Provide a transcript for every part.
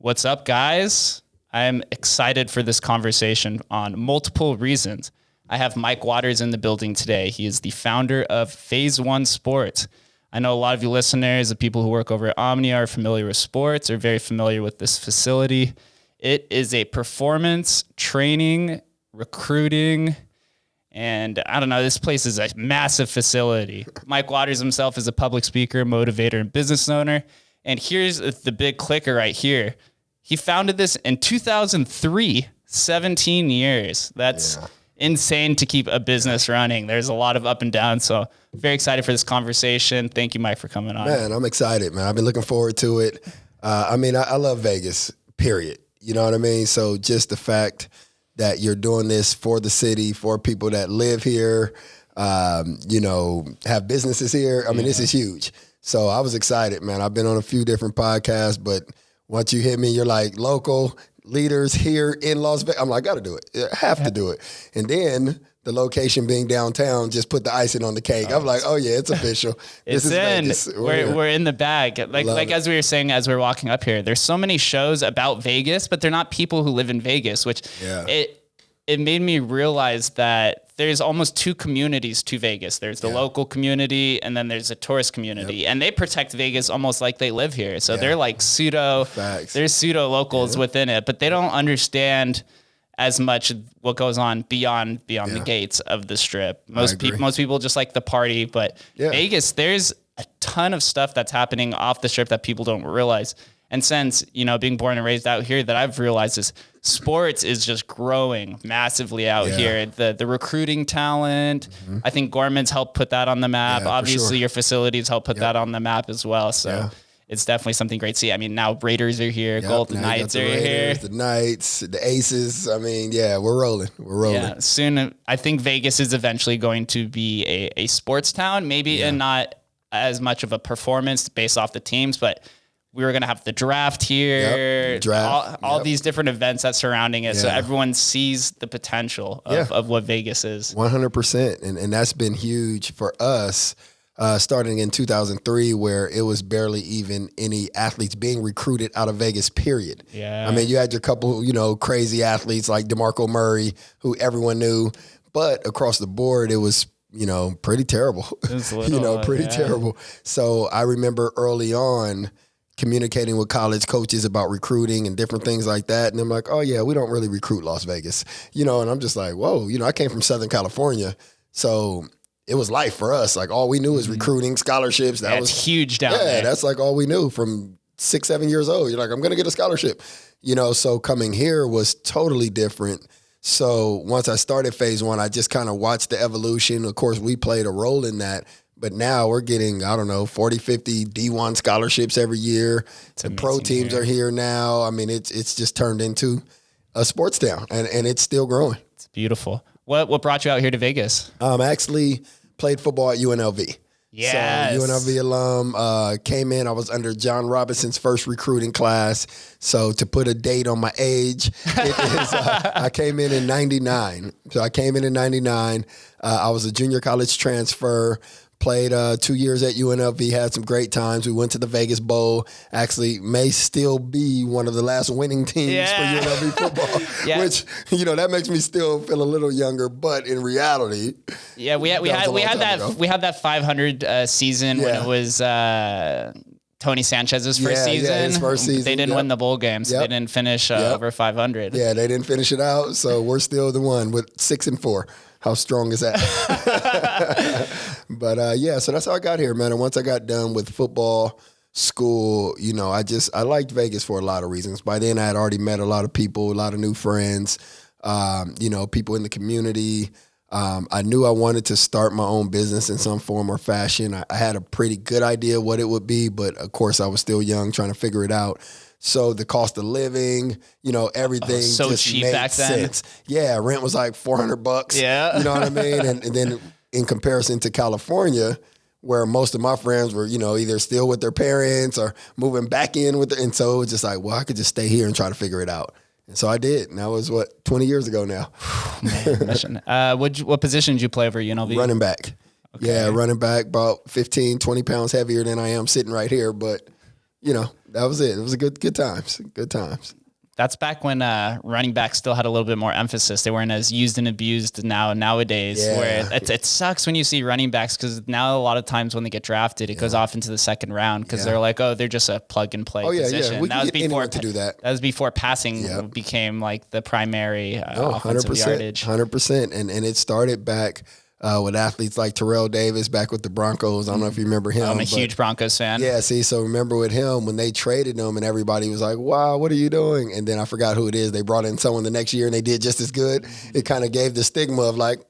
What's up, guys? I'm excited for this conversation on multiple reasons. I have Mike Waters in the building today. He is the founder of Phase1 Sports. I know a lot of you listeners, the people who work over at Omnia, are familiar with sports, are very familiar with this facility. It is a performance training, recruiting, and I don't know, this place is a massive facility. Mike Waters himself is a public speaker, motivator, and business owner. And here's the big clicker right here. He founded this in 2003, 17 years. That's insane to keep a business running. There's a lot of up and down. So very excited for this conversation. Thank you, Mike, for coming on. Man, I'm excited, man. I've been looking forward to it. I love Vegas, period. You know what I mean? So just the fact that you're doing this for the city, for people that live here, have businesses here. This is huge. So I was excited, man. I've been on a few different podcasts, but once you hit me, you're like local leaders here in Las Vegas. I'm like, got to do it. I have to do it. And then the location being downtown just put the icing on the cake. I'm like, oh yeah, it's official. It's in. We're in the bag. Like as we were saying, as we were walking up here, there's so many shows about Vegas, but they're not people who live in Vegas, which it made me realize that there's almost two communities to Vegas. There's the local community, and then there's a tourist community, and they protect Vegas almost like they live here. So they're like there's pseudo locals within it, but they don't understand as much what goes on beyond the gates of the Strip. Most people just like the party, but Vegas, there's a ton of stuff that's happening off the Strip that people don't realize. And since, being born and raised out here, that I've realized is sports is just growing massively out here. The recruiting talent, I think Gorman's helped put that on the map. Obviously, your facilities help put that on the map as well. So it's definitely something great to see. Now Raiders are here, Golden Knights are here. The Knights, the Aces. We're rolling. Yeah, soon, I think Vegas is eventually going to be a sports town, maybe and not as much of a performance based off the teams, but we were going to have the draft here, all these different events that surrounding it. So everyone sees the potential of what Vegas is. 100%. And that's been huge for us, starting in 2003, where it was barely even any athletes being recruited out of Vegas, period. Yeah. You had your couple, crazy athletes like DeMarco Murray, who everyone knew, but across the board, it was pretty terrible. It was little, terrible. So I remember early on communicating with college coaches about recruiting and different things like that. And I'm like, oh yeah, we don't really recruit Las Vegas, and I'm just like, whoa, I came from Southern California. So it was life for us. Like all we knew was recruiting, scholarships. That was huge down there. Yeah, that's like all we knew from 6-7 years old. You're like, I'm going to get a scholarship, so coming here was totally different. So once I started Phase 1, I just kind of watched the evolution. Of course, we played a role in that. But now we're getting, 40, 50 D1 scholarships every year. The pro teams are here now. It's just turned into a sports town, and it's still growing. It's beautiful. What brought you out here to Vegas? Actually played football at UNLV. Yes. So UNLV alum, came in. I was under John Robinson's first recruiting class. So to put a date on my age, I came in 99. So I came in 99. I was a junior college transfer. Played 2 years at UNLV, had some great times. We went to the Vegas Bowl. Actually, may still be one of the last winning teams for UNLV football, which, that makes me still feel a little younger. But in reality, we had that 500 season when it was Tony Sanchez's first season. Yeah, his first season. They didn't win the bowl game, so they didn't finish over 500. Yeah, they didn't finish it out, so we're still the one with 6-4. How strong is that? But so that's how I got here, man. And once I got done with football, school, I liked Vegas for a lot of reasons. By then I had already met a lot of people, a lot of new friends, people in the community. I knew I wanted to start my own business in some form or fashion. I had a pretty good idea what it would be, but of course I was still young trying to figure it out. So the cost of living, everything so just cheap made back then. sense. Yeah, rent was like $400. Yeah. You know what I mean? And then in comparison to California, where most of my friends were, either still with their parents or moving back in with and so it was just like, well, I could just stay here and try to figure it out. And so I did. And that was 20 years ago now. What position did you play over at UNLV? Running back. Okay. Yeah, running back, about 15, 20 pounds heavier than I am sitting right here, but that was it. It was a good times. Good times. That's back when running backs still had a little bit more emphasis. They weren't as used and abused nowadays. Yeah. Where it sucks when you see running backs, because now a lot of times when they get drafted, it goes off into the second round because they're like, oh, they're just a plug and play position. Yeah. We can get anyone to do that. That was before passing became like the primary offensive yardage. 100%. And it started back with athletes like Terrell Davis back with the Broncos. I don't know if you remember him. I'm a huge Broncos fan. Yeah, see, so remember with him, when they traded him and everybody was like, wow, what are you doing? And then I forgot who it is. They brought in someone the next year and they did just as good. It kind of gave the stigma of like,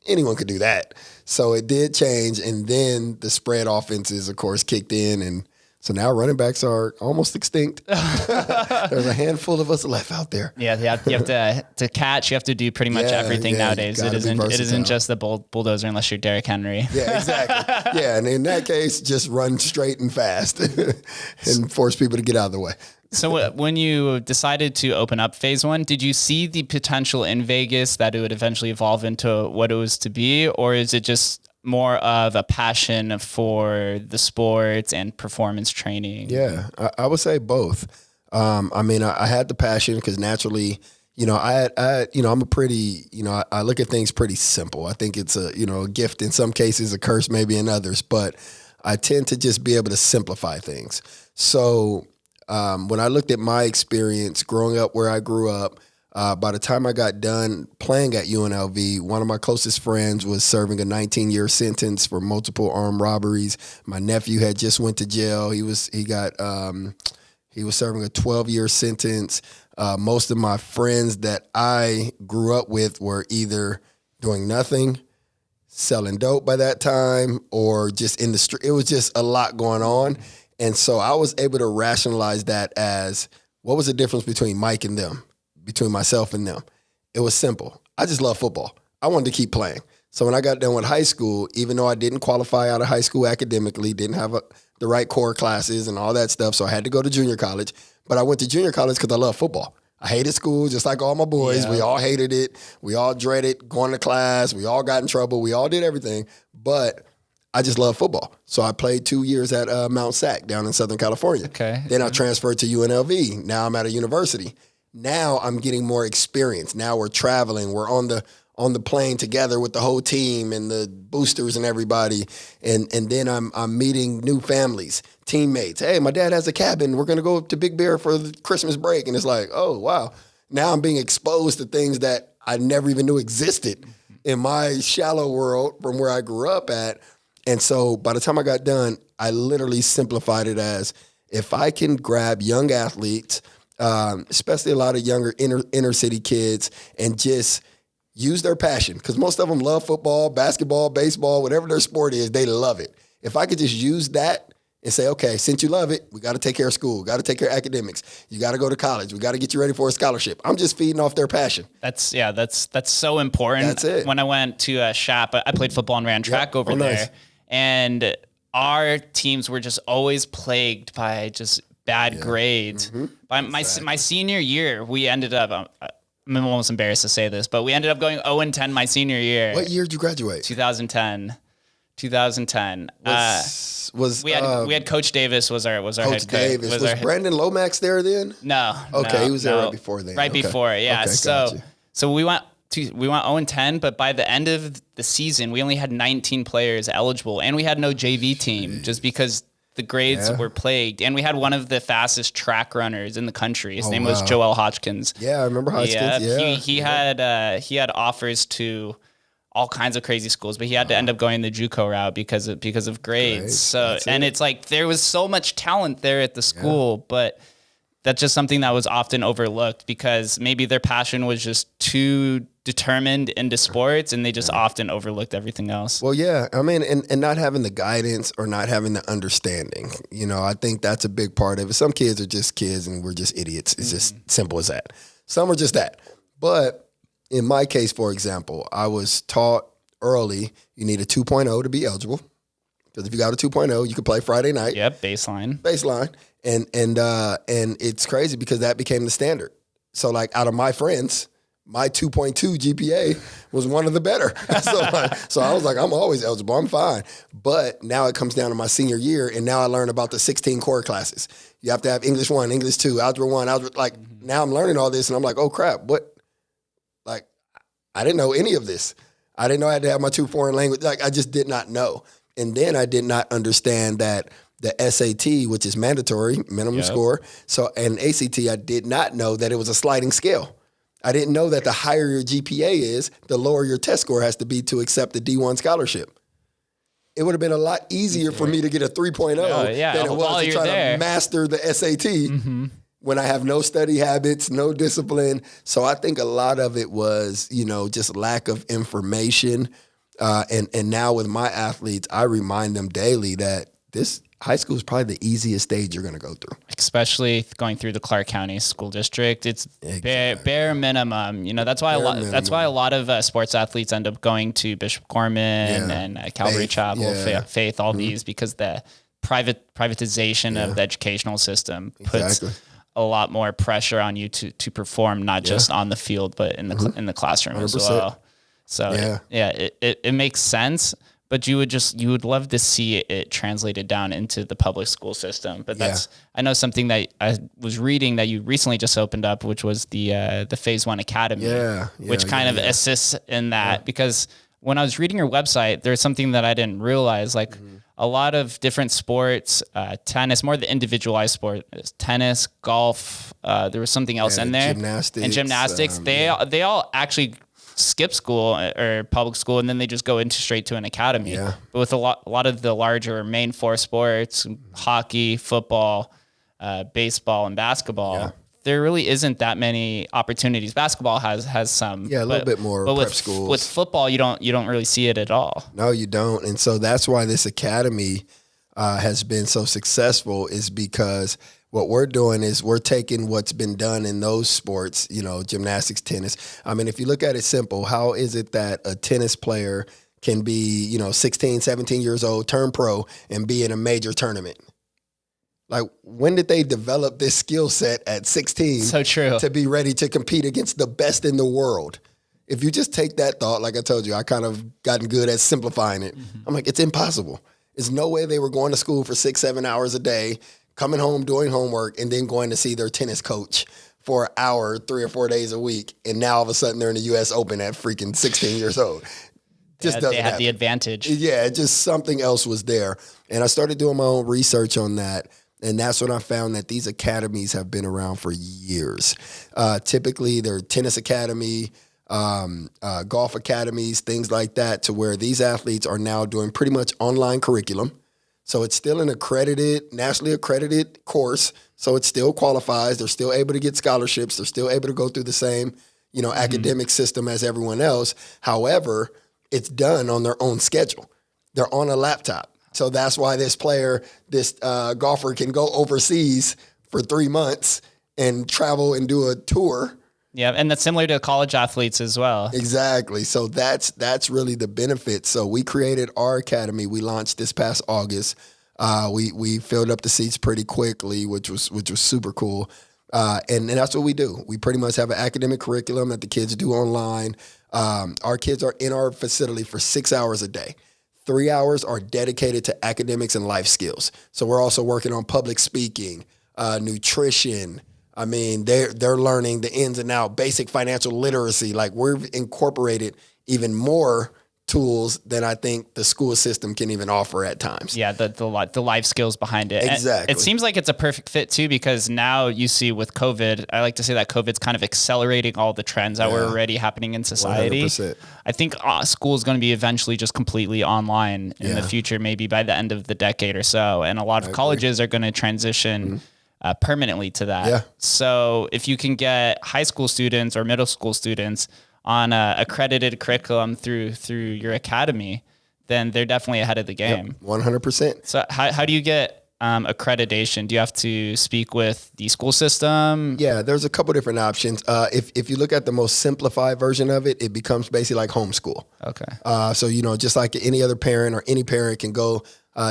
anyone could do that. So it did change. And then the spread offenses, of course, kicked in. And so now running backs are almost extinct. There's a handful of us left out there. Yeah, you have to catch. You have to do pretty much everything nowadays. It isn't just the bulldozer unless you're Derrick Henry. Yeah, exactly. Yeah, and in that case, just run straight and fast and force people to get out of the way. So when you decided to open up Phase 1, did you see the potential in Vegas that it would eventually evolve into what it was to be, or is it just more of a passion for the sports and performance training? Yeah, I would say both. I had the passion because naturally, I'm a pretty, I look at things pretty simple. I think it's a gift in some cases, a curse maybe in others, but I tend to just be able to simplify things. So when I looked at my experience growing up where I grew up, by the time I got done playing at UNLV, one of my closest friends was serving a 19-year sentence for multiple armed robberies. My nephew had just went to jail. He was serving a 12-year sentence. Most of my friends that I grew up with were either doing nothing, selling dope by that time, or just in the street. It was just a lot going on. And so I was able to rationalize that as, what was the difference between Mike and them? Between myself and them. It was simple. I just love football. I wanted to keep playing. So when I got done with high school, even though I didn't qualify out of high school academically, didn't have the right core classes and all that stuff, so I had to go to junior college. But I went to junior college because I love football. I hated school just like all my boys. Yeah. We all hated it. We all dreaded going to class. We all got in trouble. We all did everything. But I just love football. So I played 2 years at Mount Sac down in Southern California. Okay. Then I transferred to UNLV. Now I'm at a university. Now I'm getting more experience. Now we're traveling. We're on the plane together with the whole team and the boosters and everybody. And then I'm meeting new families, teammates. Hey, my dad has a cabin. We're gonna go to Big Bear for the Christmas break. And it's like, oh wow. Now I'm being exposed to things that I never even knew existed in my shallow world from where I grew up at. And so by the time I got done, I literally simplified it as, if I can grab young athletes, especially a lot of younger inner city kids, and just use their passion, because most of them love football, basketball, baseball, whatever their sport is, they love it. If I could just use that and say, okay, since you love it, we got to take care of school, got to take care of academics, you got to go to college, we got to get you ready for a scholarship. I'm just feeding off their passion. That's so important. That's it. When I went to SHAP, I played football and ran track over there, and our teams were just always plagued by just bad grades. Mm-hmm. By my senior year, we ended up, I'm almost embarrassed to say this, but we ended up going 0-10 my senior year. What year did you graduate? 2010. We had Coach Davis was our Coach head coach. Davis. Was Brandon Lomax there then? No. Okay, he was there right before then. Right before, yeah. Okay, so we went 0-10, but by the end of the season, we only had 19 players eligible, and we had no JV team just because the grades were plagued. And we had one of the fastest track runners in the country. His name was Joel Hodgkins. Yeah, I remember Hodgkins. Yeah. He had offers to all kinds of crazy schools, but he had to end up going the JUCO route because of grades. So, and it's like there was so much talent there at the school, but that's just something that was often overlooked because maybe their passion was just too determined into sports, and they just often overlooked everything else. Well, yeah. I mean, and not having the guidance or not having the understanding, I think that's a big part of it. Some kids are just kids and we're just idiots. It's just simple as that. Some are just that. But in my case, for example, I was taught early you need a 2.0 to be eligible. Because if you got a 2.0, you could play Friday night. Yep, baseline. And it's crazy because that became the standard. So like out of my friends, my 2.2 GPA was one of the better. So I was like, I'm always eligible. I'm fine. But now it comes down to my senior year, and now I learn about the 16 core classes. You have to have English 1, English 2, Algebra 1, now I'm learning all this, and I'm like, oh, crap, what? Like, I didn't know any of this. I didn't know I had to have my 2 foreign language. Like, I just did not know. And then I did not understand that the SAT, which is mandatory, minimum score, and ACT, I did not know that it was a sliding scale. I didn't know that the higher your GPA is, the lower your test score has to be to accept the D1 scholarship. It would have been a lot easier for me to get a 3.0 than it was to try to master the SAT when I have no study habits, no discipline. So I think a lot of it was, just lack of information. And now with my athletes, I remind them daily that this high school is probably the easiest stage you're going to go through. Especially going through the Clark County School District. It's bare minimum. That's why a lot of sports athletes end up going to Bishop Gorman and Calvary Chapel, Faith, all these, because the privatization of the educational system puts a lot more pressure on you to perform, not just on the field, but in the classroom 100%. As well. So it makes sense. But you would love to see it translated down into the public school system. But I know something that I was reading that you recently just opened up, which was the Phase 1 Academy, which kind of assists in that. Because when I was reading your website, there's something that I didn't realize, like a lot of different sports, tennis, more the individualized sport, tennis, golf, there was something else in there. Gymnastics. They all actually skip school or public school, and then they just go straight to an academy. But with a lot of the larger main 4 sports, hockey, football, baseball, and basketball, there really isn't that many opportunities. Basketball has some, a little bit more. But prep with schools. With football, you don't really see it at all. No, you don't, and so that's why this academy has been so successful. Is because what we're doing is we're taking what's been done in those sports, gymnastics, tennis. I mean, if you look at it simple, how is it that a tennis player can be, 16, 17 years old, turn pro, and be in a major tournament? Like, when did they develop this skill set at 16 so true. To be ready to compete against the best in the world? If you just take that thought, like I told you, I kind of gotten good at simplifying it. I'm like, it's impossible. There's no way they were going to school for 6-7 hours a day, coming home, doing homework, and then going to see their tennis coach for an hour, 3 or 4 days a week. And now all of a sudden they're in the U.S. Open at freaking 16 years old. Just doesn't they had happen. the advantage. Yeah, just something else was there. And I started doing my own research on that. And that's when I found that these academies have been around for years. Typically, they're tennis academy, golf academies, things like that, to where these athletes are now doing pretty much online curriculum. So it's still an accredited, nationally accredited course. So it still qualifies. They're still able to get scholarships. They're still able to go through the same, academic system as everyone else. However, it's done on their own schedule. They're on a laptop. So that's why this golfer can go overseas for 3 months and travel and do a tour. Yeah, and that's similar to college athletes as well. Exactly. So that's really the benefit. So we created our academy. We launched this past August. We filled up the seats pretty quickly, which was super cool. And that's what we do. We pretty much have an academic curriculum that the kids do online. Our kids are in our facility for 6 hours a day. 3 hours are dedicated to academics and life skills. So we're also working on public speaking, nutrition. I mean, they're learning the ins and outs, basic financial literacy. Like, we've incorporated even more tools than I think the school system can even offer at times. Yeah, the life skills behind it. Exactly. And it seems like it's a perfect fit too, because now you see with COVID, I like to say that COVID's kind of accelerating all the trends that were already happening in society. 100%. I think school is going to be eventually just completely online in the future, maybe by the end of the decade or so. And a lot of colleges are going to transition permanently to that. Yeah. So if you can get high school students or middle school students on a accredited curriculum through your academy, then they're definitely ahead of the game. 100%. So how do you get accreditation? Do you have to speak with the school system? Yeah, there's a couple different options. If you look at the most simplified version of it, it becomes basically like homeschool. Okay. So, just like any other parent or any parent can go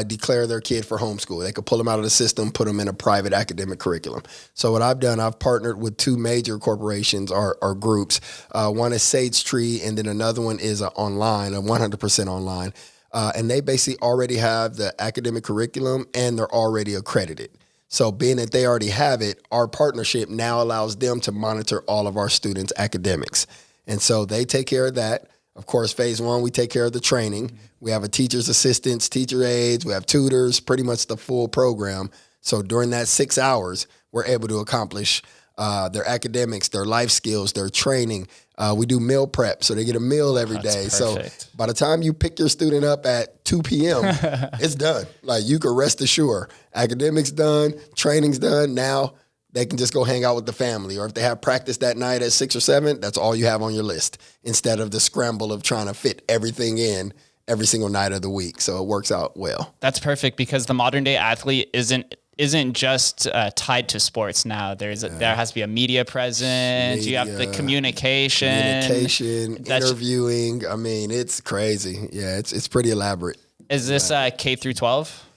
declare their kid for homeschool. They could pull them out of the system, put them in a private academic curriculum. So what I've done, I've partnered with two major corporations or groups. One is Sage Tree, and then another one is online, 100% online. And they basically already have the academic curriculum and they're already accredited. So being that they already have it, our partnership now allows them to monitor all of our students' academics. And so they take care of that. Of course, phase one, we take care of the training. We have a teacher's assistants, teacher aides, we have tutors, pretty much the full program. So during that 6 hours, we're able to accomplish their academics, their life skills, their training. We do meal prep, so they get a meal every day. Perfect. So by the time you pick your student up at 2 p.m., it's done. Like, you can rest assured. Academics done, training's done. Now they can just go hang out with the family. Or if they have practice that night at 6 or 7, that's all you have on your list, instead of the scramble of trying to fit everything in every single night of the week. So it works out well. That's perfect, because the modern day athlete isn't just tied to sports now. There has to be a media presence. You have the communication, interviewing. I mean, it's crazy. Yeah, it's pretty elaborate. Is this K through 12?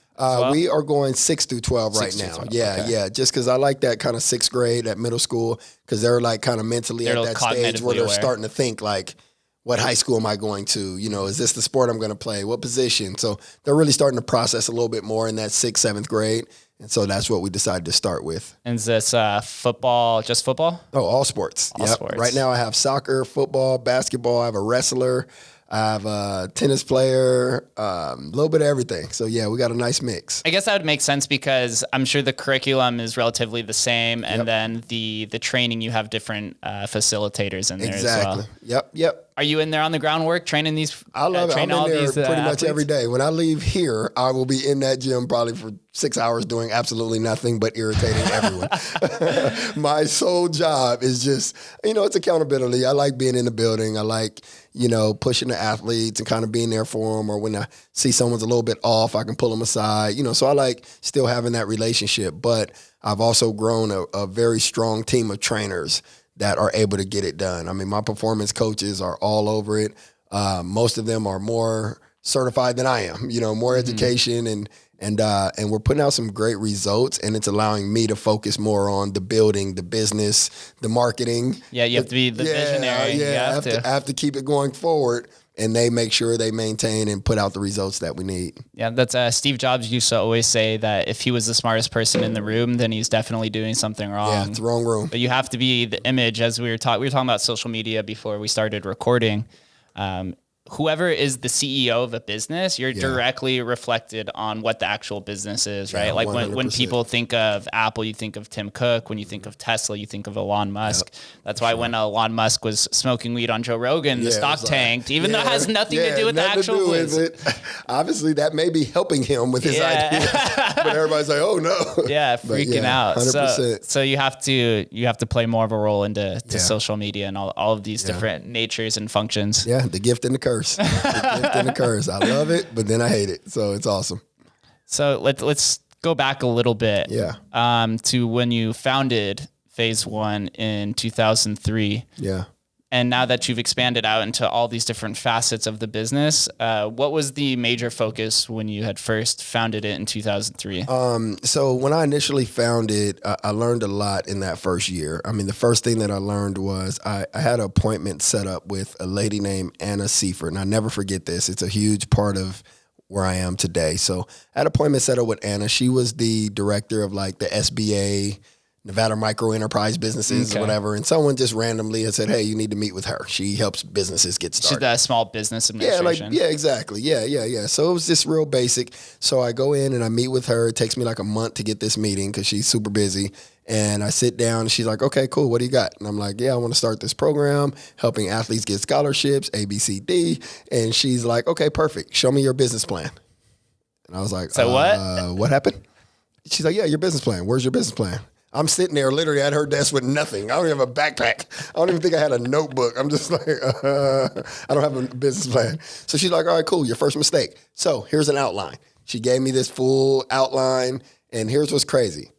We are going 6 through 12 right now. 12. Yeah, okay. Yeah. Just because I like that kind of 6th grade at middle school, because they're like kind of mentally at that stage where they're starting to think like, what high school am I going to? You know, is this the sport I'm going to play? What position? So they're really starting to process a little bit more in that 6th, 7th grade. And so that's what we decided to start with. And is this football, just football? Oh, all sports. All sports. Right now I have soccer, football, basketball. I have a wrestler. I have a tennis player, a little bit of everything. So, yeah, we got a nice mix. I guess that would make sense, because I'm sure the curriculum is relatively the same. And then the training, you have different facilitators in there as well. Yep. Are you in there on the groundwork training these? I love it. I'm in there pretty much every day. When I leave here, I will be in that gym probably for 6 hours doing absolutely nothing but irritating everyone. My sole job is just, it's accountability. I like being in the building. I like, pushing the athletes and kind of being there for them. Or when I see someone's a little bit off, I can pull them aside. So I like still having that relationship. But I've also grown a very strong team of trainers that are able to get it done. I mean, my performance coaches are all over it. Most of them are more certified than I am, more education, and we're putting out some great results, and it's allowing me to focus more on the building, the business, the marketing. Yeah, you have to be the visionary. Yeah, I have to keep it going forward. And they make sure they maintain and put out the results that we need. Yeah, that's Steve Jobs used to always say that if he was the smartest person in the room, then he's definitely doing something wrong. Yeah, it's the wrong room. But you have to be the image. As we were talking about social media before we started recording. Whoever is the CEO of a business, you're directly reflected on what the actual business is, right? Like when people think of Apple, you think of Tim Cook. When you think of Tesla, you think of Elon Musk. That's why when Elon Musk was smoking weed on Joe Rogan, the stock tanked, even though it has nothing to do with the actual business. Obviously, that may be helping him with his idea, but everybody's like, "Oh no!" Yeah, freaking out. 100%. So you have to play more of a role into social media and all of these different natures and functions. Yeah, the gift and the curse. The gift and the curse. I love it, but then I hate it. So it's awesome. So let's go back a little bit. Yeah. To when you founded Phase 1 in 2003. Yeah. And now that you've expanded out into all these different facets of the business, what was the major focus when you had first founded it in 2003? So when I initially founded, I learned a lot in that first year. I mean, the first thing that I learned was I had an appointment set up with a lady named Anna Seifert, and I never forget this. It's a huge part of where I am today. So I had an appointment set up with Anna. She was the director of like the SBA, Nevada Micro Enterprise Businesses or whatever, and someone just randomly had said, "Hey, you need to meet with her. She helps businesses get started." She's the Small Business Administration. Yeah, exactly. Yeah. So it was just real basic. So I go in and I meet with her. It takes me like a month to get this meeting because she's super busy. And I sit down and she's like, "Okay, cool. What do you got?" And I'm like, "Yeah, I want to start this program, helping athletes get scholarships, A, B, C, D." And she's like, "Okay, perfect. Show me your business plan." And I was like, "So what? What happened?" She's like, "Yeah, your business plan. Where's your business plan?" I'm sitting there literally at her desk with nothing. I don't even have a backpack. I don't even think I had a notebook. I'm just like, I don't have a business plan. So she's like, "All right, cool. Your first mistake. So here's an outline." She gave me this full outline, and here's what's crazy.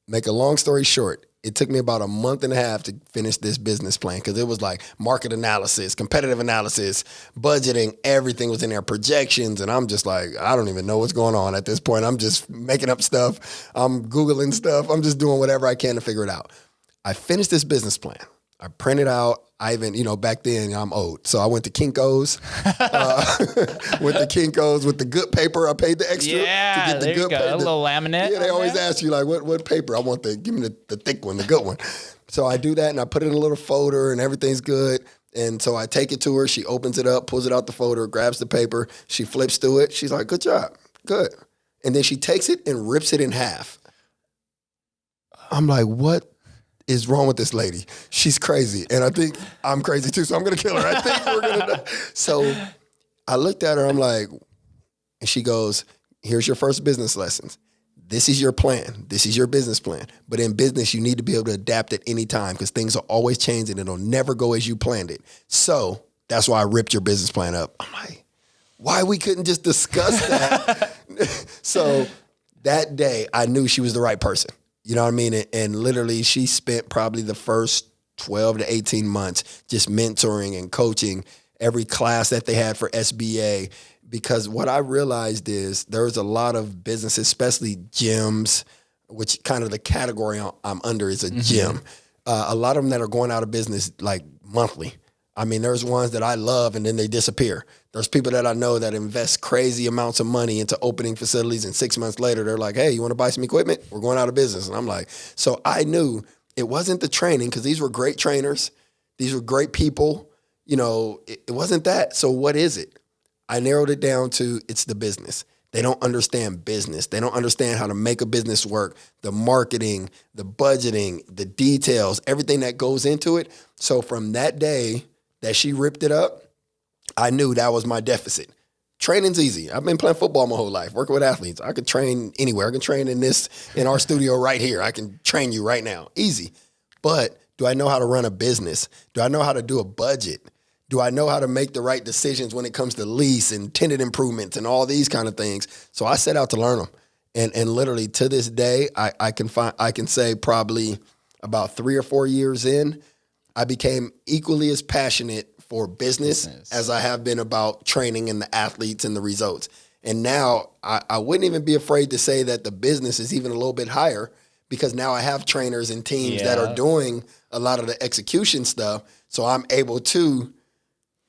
Make a long story short, it took me about a month and a half to finish this business plan because it was like market analysis, competitive analysis, budgeting, everything was in there, projections. And I'm just like, I don't even know what's going on at this point. I'm just making up stuff. I'm Googling stuff. I'm just doing whatever I can to figure it out. I finished this business plan. I printed out. I even, back then I'm old. So I went to Kinko's, with the good paper. I paid the extra to get the good paper. A little laminate. Yeah, they always ask you like, what paper? I want give me the thick one, the good one. So I do that and I put it in a little folder and everything's good. And so I take it to her. She opens it up, pulls it out the folder, grabs the paper. She flips through it. She's like, good job. Good. And then she takes it and rips it in half. I'm like, what is wrong with this lady? She's crazy. And I think I'm crazy too, so I'm going to kill her. I think we're going to die. So I looked at her, I'm like, and she goes, here's your first business lessons. This is your plan. This is your business plan. But in business, you need to be able to adapt at any time because things are always changing and it'll never go as you planned it. So that's why I ripped your business plan up. I'm like, why we couldn't just discuss that? So that day, I knew she was the right person. You know what I mean? And literally, she spent probably the first 12 to 18 months just mentoring and coaching every class that they had for SBA. Because what I realized is there's a lot of businesses, especially gyms, which kind of the category I'm under is a gym. A lot of them that are going out of business like monthly. I mean, there's ones that I love and then they disappear. There's people that I know that invest crazy amounts of money into opening facilities and 6 months later, they're like, hey, you want to buy some equipment? We're going out of business. And I'm like, so I knew it wasn't the training because these were great trainers. These were great people. It wasn't that. So what is it? I narrowed it down to it's the business. They don't understand business. They don't understand how to make a business work, the marketing, the budgeting, the details, everything that goes into it. So from that day that she ripped it up, I knew that was my deficit. Training's easy. I've been playing football my whole life, working with athletes. I could train anywhere. I can train in our studio right here. I can train you right now. Easy. But do I know how to run a business? Do I know how to do a budget? Do I know how to make the right decisions when it comes to lease and tenant improvements and all these kind of things? So I set out to learn them. And literally to this day, I can say probably about 3 or 4 years in, I became equally as passionate for business as I have been about training and the athletes and the results. And now I wouldn't even be afraid to say that the business is even a little bit higher because now I have trainers and teams that are doing a lot of the execution stuff. So I'm able to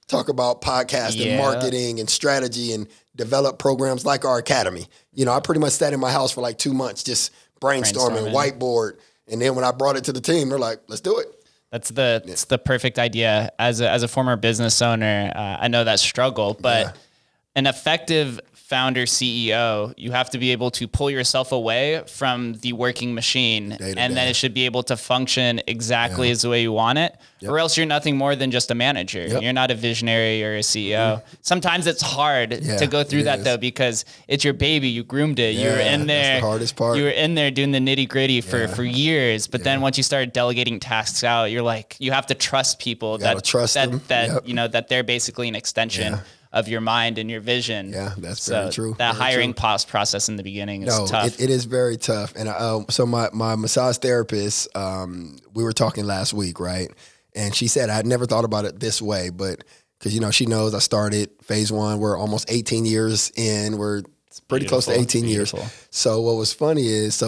talk about podcast and marketing and strategy and develop programs like our academy. I pretty much sat in my house for like 2 months, just brainstorming, whiteboard. And then when I brought it to the team, they're like, let's do it. That's the perfect idea. As a former business owner, I know that struggle, but an effective founder CEO, you have to be able to pull yourself away from the working machine and then it should be able to function exactly as the way you want it, or else you're nothing more than just a manager. You're not a visionary or a CEO. Sometimes it's hard to go through that though, because it's your baby. You groomed it. You were in there. That's the hardest part. You were in there doing the nitty gritty for years. But then once you start delegating tasks out, you're like, you have to trust people that they're basically an extension of your mind and your vision. Yeah, that's very true. That hiring process in the beginning is tough. It is very tough. And so my massage therapist, we were talking last week, right? And she said, I had never thought about it this way, but because, she knows I started Phase 1. We're almost 18 years in. We're pretty close to 18 years. So what was funny is,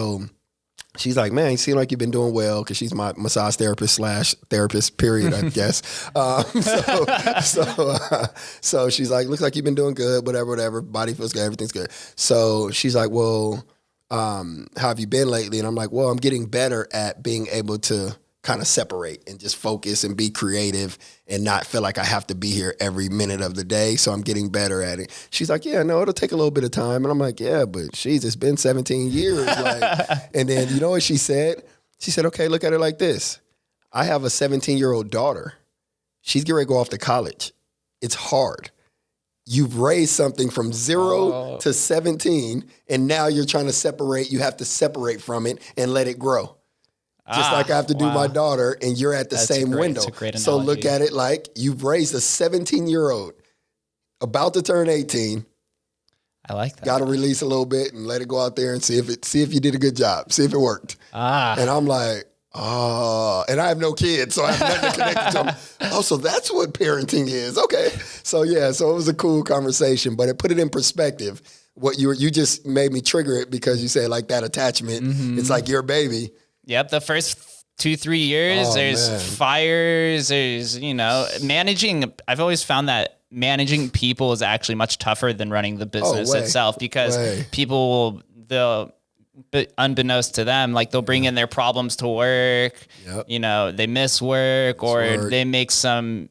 she's like, man, you seem like you've been doing well, because she's my massage therapist / therapist, period, I guess. So she's like, looks like you've been doing good, whatever. Body feels good, everything's good. So she's like, well, how have you been lately? And I'm like, well, I'm getting better at being able to kind of separate and just focus and be creative and not feel like I have to be here every minute of the day. So I'm getting better at it. She's like, yeah, no, it'll take a little bit of time. And I'm like, yeah, but she's it's been 17 years. And then you know what she said? She said, okay, look at it like this. I have a 17-year-old daughter. She's getting ready to go off to college. It's hard. You've raised something from 0 to 17, and now you're trying to separate. You have to separate from it and let it grow. Just like I have to do my daughter, and you're at the same window. So look at it like you've raised a 17-year-old about to turn 18. I like that. Got to release a little bit and let it go out there and see if you did a good job. See if it worked. And I'm like, And I have no kids, so I have nothing to connect to them. Oh, so that's what parenting is. Okay. So yeah, so it was a cool conversation, but it put it in perspective. What you just made me trigger it because you said like that attachment. Mm-hmm. It's like your baby. Yep. The first 2-3 years, there's fires, there's, managing. I've always found that managing people is actually much tougher than running the business itself, because people but unbeknownst to them, like they'll bring in their problems to work, they miss work, they make some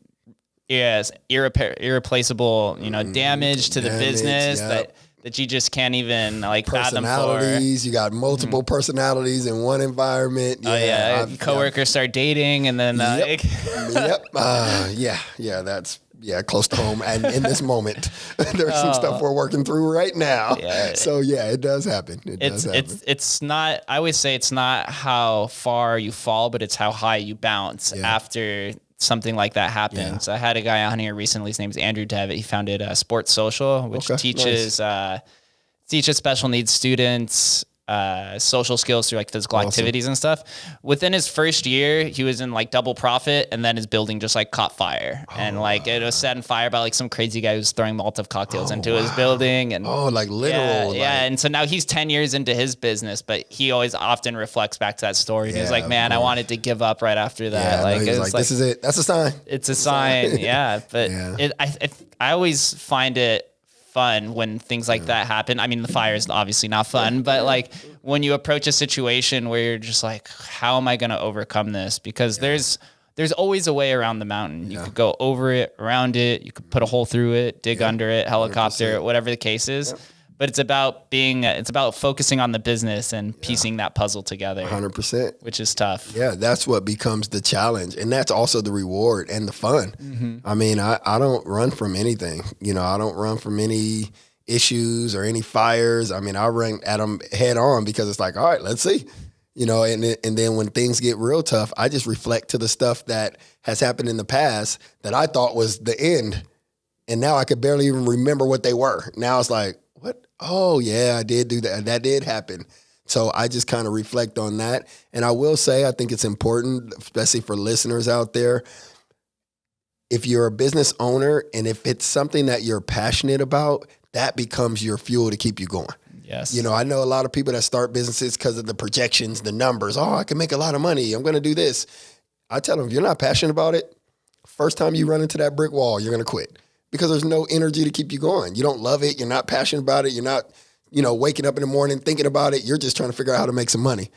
irreplaceable, damage to the business that you just can't even fathom for. Personalities, you got multiple personalities in one environment. Coworkers start dating, and then that's close to home. And in this moment, there's some stuff we're working through right now. Yeah. So it does happen. It's not. I always say it's not how far you fall, but it's how high you bounce after something like that happens. I had a guy on here recently. His name is Andrew Devitt. He founded Sports Social, which teaches special needs students social skills through physical activities and stuff. Within his first year, he was in double profit, and then his building just caught fire. And it was set on fire by some crazy guy who was throwing Molotov cocktails into his building. And literal. And so now he's 10 years into his business, but he always often reflects back to that story. And he's like, man, I wanted to give up right after that. This is it. That's a sign. It's a sign. Yeah. But I always find it fun when things like that happen. I mean, the fire is obviously not fun, but when you approach a situation where you're just like, how am I going to overcome this? Because there's always a way around the mountain. You could go over it, around it. You could put a hole through it, dig under it, helicopter, 100%. Whatever the case is. But it's about focusing on the business and piecing that puzzle together. 100%. Which is tough. Yeah, that's what becomes the challenge. And that's also the reward and the fun. Mm-hmm. I mean, I don't run from anything. I don't run from any issues or any fires. I mean, I run at them head on because it's like, all right, let's see. And then when things get real tough, I just reflect to the stuff that has happened in the past that I thought was the end. And now I could barely even remember what they were. Now it's like, what? Oh, yeah, I did do that. That did happen. So I just kind of reflect on that. And I will say, I think it's important, especially for listeners out there, if you're a business owner and if it's something that you're passionate about, that becomes your fuel to keep you going. Yes. I know a lot of people that start businesses because of the projections, the numbers. Oh, I can make a lot of money. I'm going to do this. I tell them, if you're not passionate about it, first time you run into that brick wall, you're going to quit. Because there's no energy to keep you going. You don't love it. You're not passionate about it. You're not, waking up in the morning thinking about it. You're just trying to figure out how to make some money.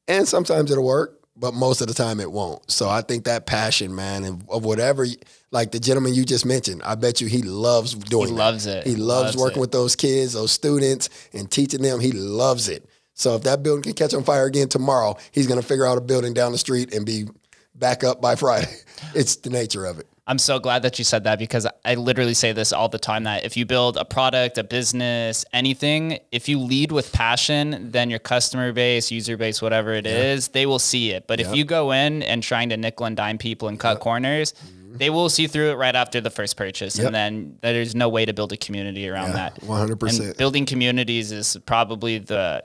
And sometimes it'll work, but most of the time it won't. So I think that passion, man, of whatever, like the gentleman you just mentioned, I bet you he loves doing it. He loves it. He loves working with those kids, those students, and teaching them. He loves it. So if that building can catch on fire again tomorrow, he's going to figure out a building down the street and be back up by Friday. It's the nature of it. I'm so glad that you said that, because I literally say this all the time, that if you build a product, a business, anything, if you lead with passion, then your customer base, user base, whatever it is, they will see it. But if you go in and trying to nickel and dime people and cut corners, they will see through it right after the first purchase. And then there's no way to build a community around that. 100%. And building communities is probably the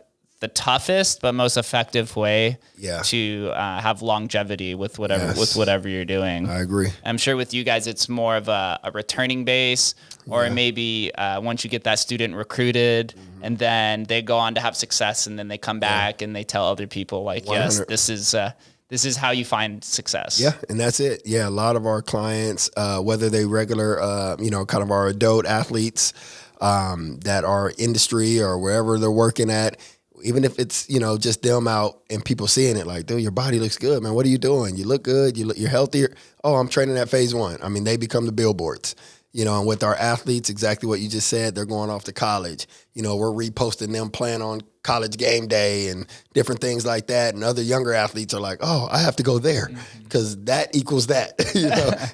toughest but most effective way to have longevity with whatever you're doing. I agree. I'm sure with you guys, it's more of a returning base, or maybe once you get that student recruited and then they go on to have success, and then they come back and they tell other people like, 100. Yes, this is how you find success. Yeah, and that's it. Yeah, a lot of our clients, whether they regular, kind of our adult athletes that are industry or wherever they're working at, even if it's, just them out and people seeing it like, dude, your body looks good, man. What are you doing? You look good. You're healthier. Oh, I'm training at Phase 1. I mean, they become the billboards, and with our athletes, exactly what you just said, they're going off to college. We're reposting them playing on college game day and different things like that. And other younger athletes are like, oh, I have to go there because that equals that,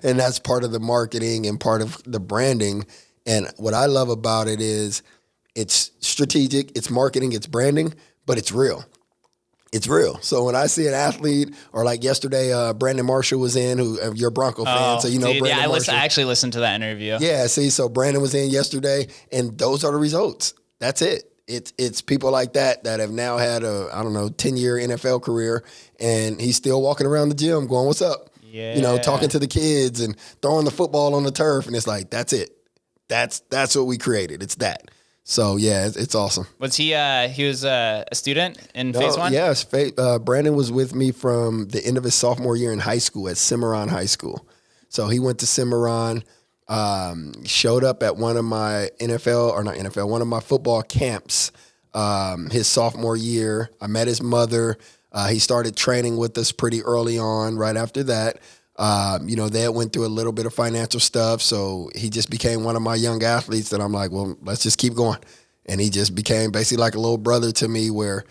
and that's part of the marketing and part of the branding. And what I love about it is, it's strategic, it's marketing, it's branding, but it's real. It's real. So when I see an athlete, or like yesterday, Brandon Marshall was in, who you're a Bronco fan, so Brandon Marshall. I actually listened to that interview. Yeah, see, so Brandon was in yesterday, and those are the results. That's it. it's people like that have now had a, I don't know, 10-year NFL career, and he's still walking around the gym going, "What's up?" Yeah. You know, talking to the kids and throwing the football on the turf, and it's like, that's it. That's what we created. It's that. So yeah, it's awesome. Was he was a student in Phase 1? Yes, Brandon was with me from the end of his sophomore year in high school at Cimarron High School. So he went to Cimarron. Showed up at one of my one of my football camps his sophomore year. I met his mother. He started training with us pretty early on. Right after that, they had went through a little bit of financial stuff, so he just became one of my young athletes that I'm like, well, let's just keep going. And he just became basically like a little brother to me, where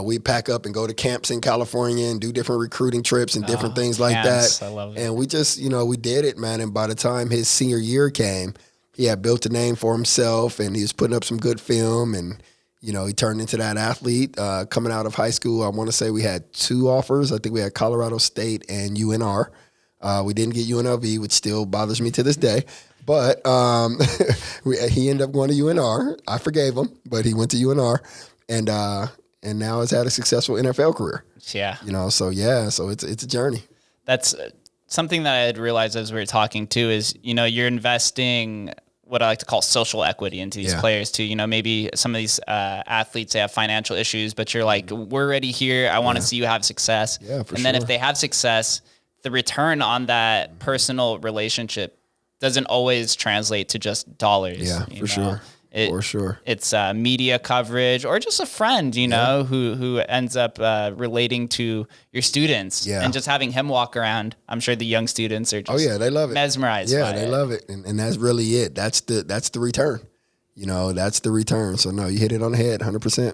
we pack up and go to camps in California and do different recruiting trips and different things like that. I love it. And we just, we did it, man. And by the time his senior year came, he had built a name for himself, and he was putting up some good film, and, he turned into that athlete. Coming out of high school, I want to say we had 2 offers. I think we had Colorado State and UNR. We didn't get UNLV, which still bothers me to this day. But he ended up going to UNR. I forgave him, but he went to UNR. And now has had a successful NFL career. Yeah. So it's a journey. That's something that I had realized as we were talking too is, you're investing what I like to call social equity into these players too. Maybe some of these athletes, they have financial issues, but you're like, we're already here. I want to see you have success. Yeah, for and sure. then if they have success, the return on that personal relationship doesn't always translate to just dollars. Yeah, for sure. For sure. It's media coverage or just a friend, who ends up relating to your students and just having him walk around. I'm sure the young students are just they love it. Mesmerized by they love it. And that's really it. That's the return. That's the return. So no, you hit it on the head 100%.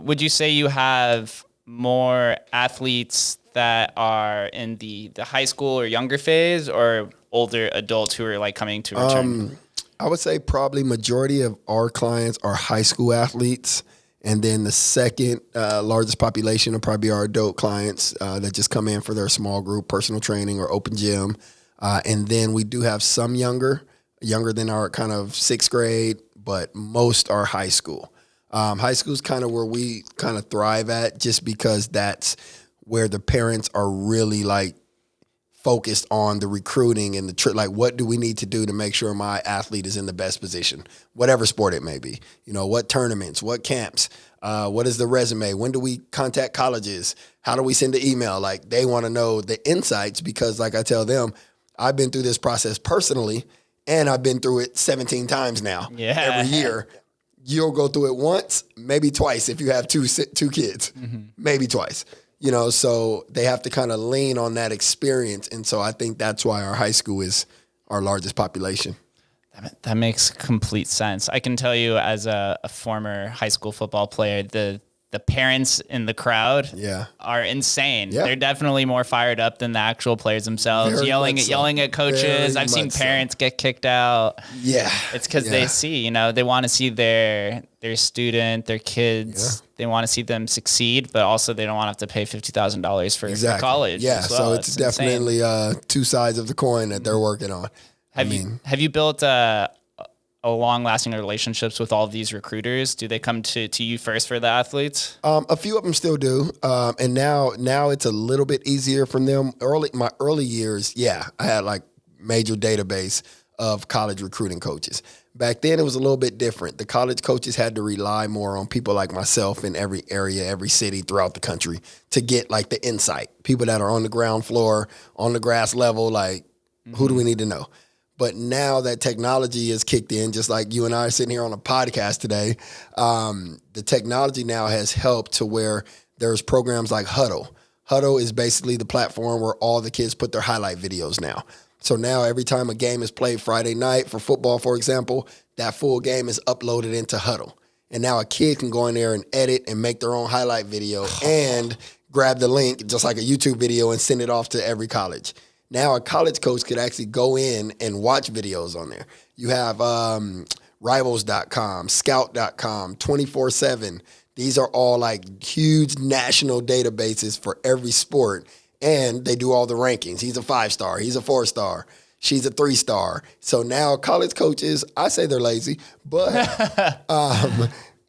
Would you say you have more athletes that are in the high school or younger phase, or older adults who are like coming to return? I would say probably majority of our clients are high school athletes. And then the second largest population will probably be our adult clients that just come in for their small group personal training or open gym. And then we do have some younger than our kind of 6th grade, but most are high school. High school is kind of where we kind of thrive at, just because that's where the parents are really like focused on the recruiting and like, what do we need to do to make sure my athlete is in the best position, whatever sport it may be, what tournaments, what camps, what is the resume? When do we contact colleges? How do we send an email? Like, they want to know the insights, because like I tell them, I've been through this process personally, and I've been through it 17 times now. Every year. You'll go through it once, maybe twice if you have two kids, maybe twice. So they have to kind of lean on that experience. And so I think that's why our high school is our largest population. That makes complete sense. I can tell you, as a former high school football player, the parents in the crowd are insane. Yeah. They're definitely more fired up than the actual players themselves, yelling at coaches. I've seen parents get kicked out. Yeah. It's because they see, they want to see their student, their kids. Yeah. They want to see them succeed, but also they don't want to have to pay $50,000 for college. Yeah, as well. so it's definitely two sides of the coin that they're working on. Have you built long-lasting relationships with all of these recruiters? Do they come to you first for the athletes? A few of them still do, and now it's a little bit easier from them. My early years, I had like major database of college recruiting coaches. Back then, it was a little bit different. The college coaches had to rely more on people like myself in every area, every city throughout the country to get like the insight. People that are on the ground floor, on the grass level, like, who do we need to know? But now that technology has kicked in, just like you and I are sitting here on a podcast today, the technology now has helped to where there's programs like Huddle. Huddle is basically the platform where all the kids put their highlight videos now. So now every time a game is played Friday night for football, for example, that full game is uploaded into Huddle. And now a kid can go in there and edit and make their own highlight video and grab the link, just like a YouTube video, and send it off to every college. Now a college coach could actually go in and watch videos on there. You have Rivals.com, Scout.com, 24/7. These are all like huge national databases for every sport. And they do all the rankings. He's a 5-star. He's a 4-star. She's a 3-star. So now college coaches, I say they're lazy, but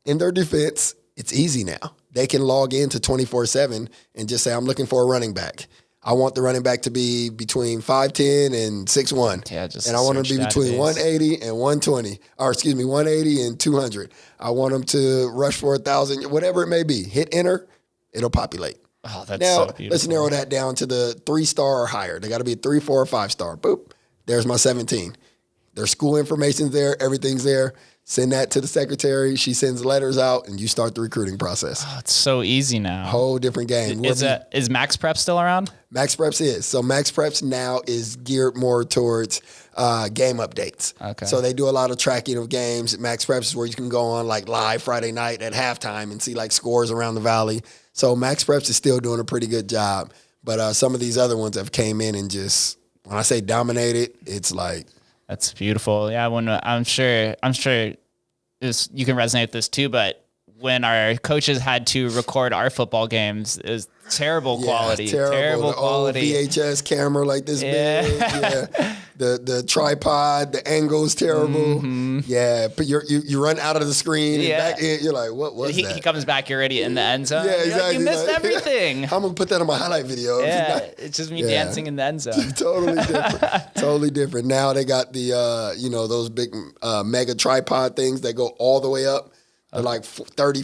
in their defense, it's easy now. They can log into 24/7 and just say, I'm looking for a running back. I want the running back to be between 5'10" and 6'1". Yeah, just and I want him to be between database. 180 and 120. Or excuse me, 180 and 200. I want him to rush for 1,000, whatever it may be. Hit enter, it'll populate. Oh, that's Now, so beautiful. let's narrow that down to the 3-star or higher. They got to be a 3, 4, or 5-star. Boop. There's my 17. Their school information's there. Everything's there. Send that to the secretary. She sends letters out, and you start the recruiting process. Oh, it's so easy now. Whole different game. Is Max Prep still around? Max Preps is. So Max Preps now is geared more towards game updates. Okay. So they do a lot of tracking of games. Max Preps is where you can go on like live Friday night at halftime and see like scores around the valley. So Max Preps is still doing a pretty good job. But some of these other ones have came in and just, when I say dominated, it's like. That's beautiful. Yeah, when I'm sure this, you can resonate with this too, but when our coaches had to record our football games, it was terrible quality. Terrible the quality. Old VHS camera like this big. Yeah. The tripod, the angle's terrible. Mm-hmm. Yeah. But you run out of the screen and back in, you're like, what was that? He comes back, you're already in the end zone. Yeah, exactly. Like, you missed everything. I'm gonna put that on my highlight video. Yeah, it's just me dancing in the end zone. Totally different. Totally different. Now they got the those big mega tripod things that go all the way up. They're like 30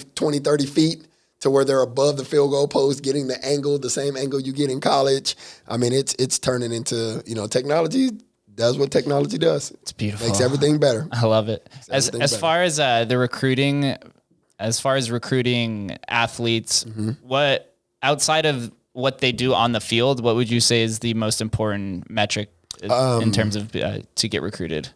feet to where they're above the field goal post, getting the angle, the same angle you get in college. I mean, it's turning into, technology does what technology does. It's beautiful. Makes everything better. I love it. As far as the recruiting, as far as recruiting athletes, what outside of what they do on the field, what would you say is the most important metric in terms of to get recruited?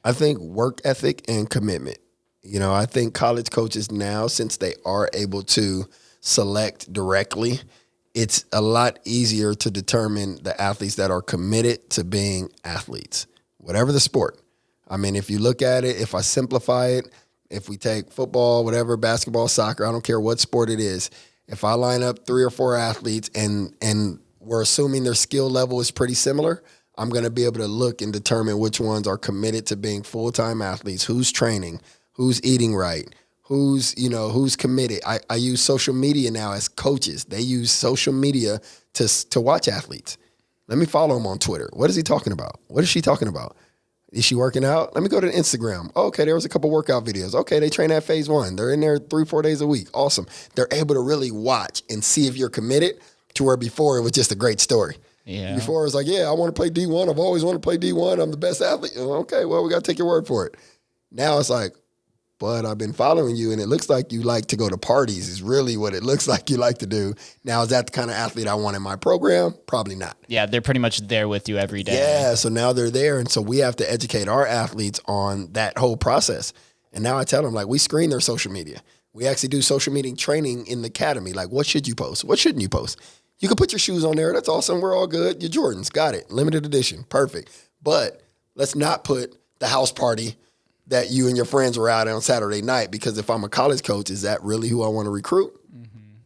I think work ethic and commitment. I think college coaches now, since they are able to select directly, it's a lot easier to determine the athletes that are committed to being athletes, whatever the sport. I mean, if you look at it, if I simplify it, if we take football, whatever, basketball, soccer, I don't care what sport it is, if I line up 3 or 4 athletes and we're assuming their skill level is pretty similar, I'm going to be able to look and determine which ones are committed to being full-time athletes, who's training, who's eating right, who's committed. I use social media now as coaches. They use social media to watch athletes. Let me follow him on Twitter. What is he talking about? What is she talking about? Is she working out? Let me go to Instagram. Oh, okay, there was a couple workout videos. Okay, they train at Phase 1. They're in there 3-4 days a week. Awesome. They're able to really watch and see if you're committed, to where before it was just a great story. Yeah. Before it was like, yeah, I want to play D1. I've always wanted to play D1. I'm the best athlete. Okay, well, we got to take your word for it. Now it's like, but I've been following you, and it looks like you like to go to parties is really what it looks like you like to do. Now, is that the kind of athlete I want in my program? Probably not. Yeah, they're pretty much there with you every day. Yeah, so now they're there, and so we have to educate our athletes on that whole process. And now I tell them, like, we screen their social media. We actually do social media training in the academy. Like, what should you post? What shouldn't you post? You can put your shoes on there. That's awesome. We're all good. Your Jordans. Got it. Limited edition. Perfect. But let's not put the house party that you and your friends were out on Saturday night, because if I'm a college coach, is that really who I want to recruit?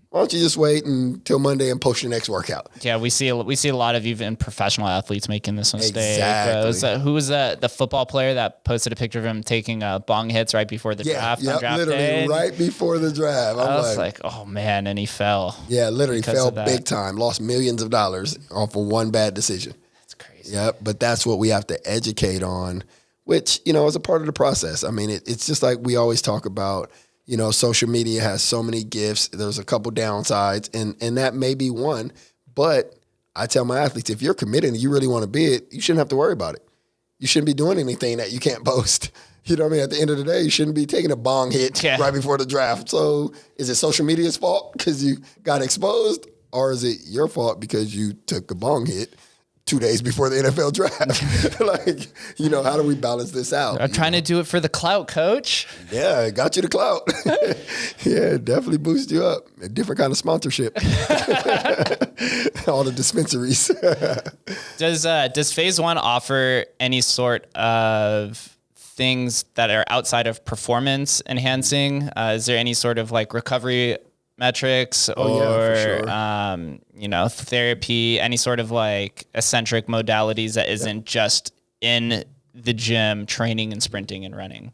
Why don't you just wait until Monday and post your next workout? Yeah, we see a lot of even professional athletes making this mistake. Exactly. Who was the football player that posted a picture of him taking bong hits right before the draft? On draft literally day? right before the draft. I was like, oh man, and he fell. Yeah, literally fell big time. Lost millions of dollars off of one bad decision. That's crazy. Yep, but that's what we have to educate on, which, is a part of the process. I mean, it's just like we always talk about, social media has so many gifts. There's a couple downsides, and that may be one. But I tell my athletes, if you're committed and you really want to be it, you shouldn't have to worry about it. You shouldn't be doing anything that you can't boast. You know what I mean? At the end of the day, you shouldn't be taking a bong hit right before the draft. So is it social media's fault because you got exposed? Or is it your fault because you took a bong hit 2 days before the NFL draft? Like, how do we balance this out? I'm trying to do it for the clout, coach. Yeah, it got you the clout. Yeah, it definitely boosts you up. A different kind of sponsorship. All the dispensaries. Does Phase 1 offer any sort of things that are outside of performance enhancing? Is there any sort of like recovery metrics therapy, any sort of like eccentric modalities that isn't just in the gym training and sprinting and running?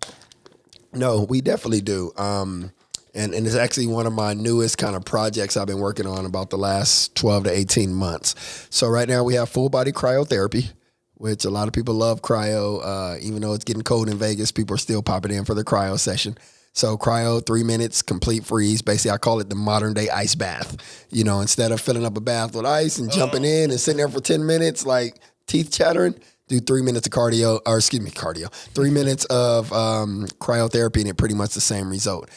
No, we definitely do. And it's actually one of my newest kind of projects I've been working on about the last 12 to 18 months. So right now we have full body cryotherapy, which a lot of people love cryo. Even though it's getting cold in Vegas, people are still popping in for the cryo session. So cryo, 3 minutes, complete freeze. Basically, I call it the modern day ice bath. You know, instead of filling up a bath with ice and jumping in and sitting there for 10 minutes, like teeth chattering, do 3 minutes of 3 minutes of cryotherapy, and it pretty much the same result.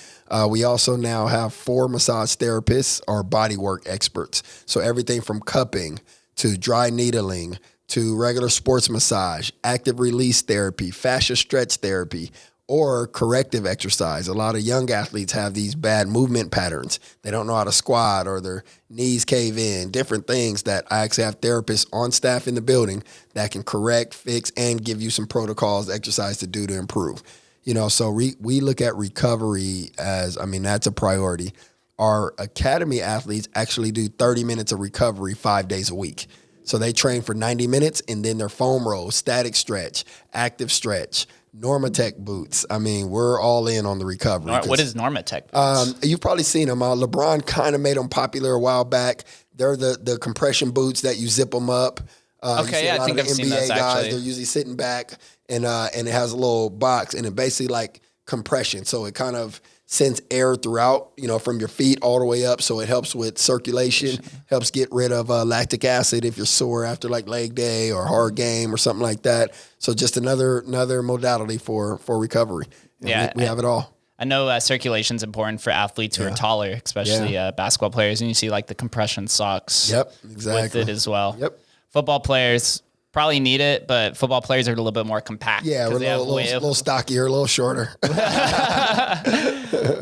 We also now have 4 massage therapists or bodywork experts. So everything from cupping to dry needling to regular sports massage, active release therapy, fascia stretch therapy, or corrective exercise. A lot of young athletes have these bad movement patterns. They don't know how to squat or their knees cave in, different things that I actually have therapists on staff in the building that can correct, fix, and give you some protocols, exercise to do to improve. You know, so we look at recovery as, that's a priority. Our academy athletes actually do 30 minutes of recovery 5 days a week. So they train for 90 minutes and then their foam roll, static stretch, active stretch, Normatec boots. We're all in on the recovery. What is Normatec boots? You've probably seen them. LeBron kind of made them popular a while back. They're the compression boots that you zip them up. Okay, yeah, I think I've seen those actually. They're usually sitting back, and it has a little box, and it basically like compression. So it kind of sends air throughout, from your feet all the way up. So it helps with circulation, helps get rid of lactic acid if you're sore after like leg day or hard game or something like that. So just another modality for recovery. And we have it all. I know circulation is important for athletes who are taller, especially basketball players. And you see like the compression socks with it as well. Yep. Football players probably need it, but football players are a little bit more compact. Yeah, we're a little stockier, a little shorter.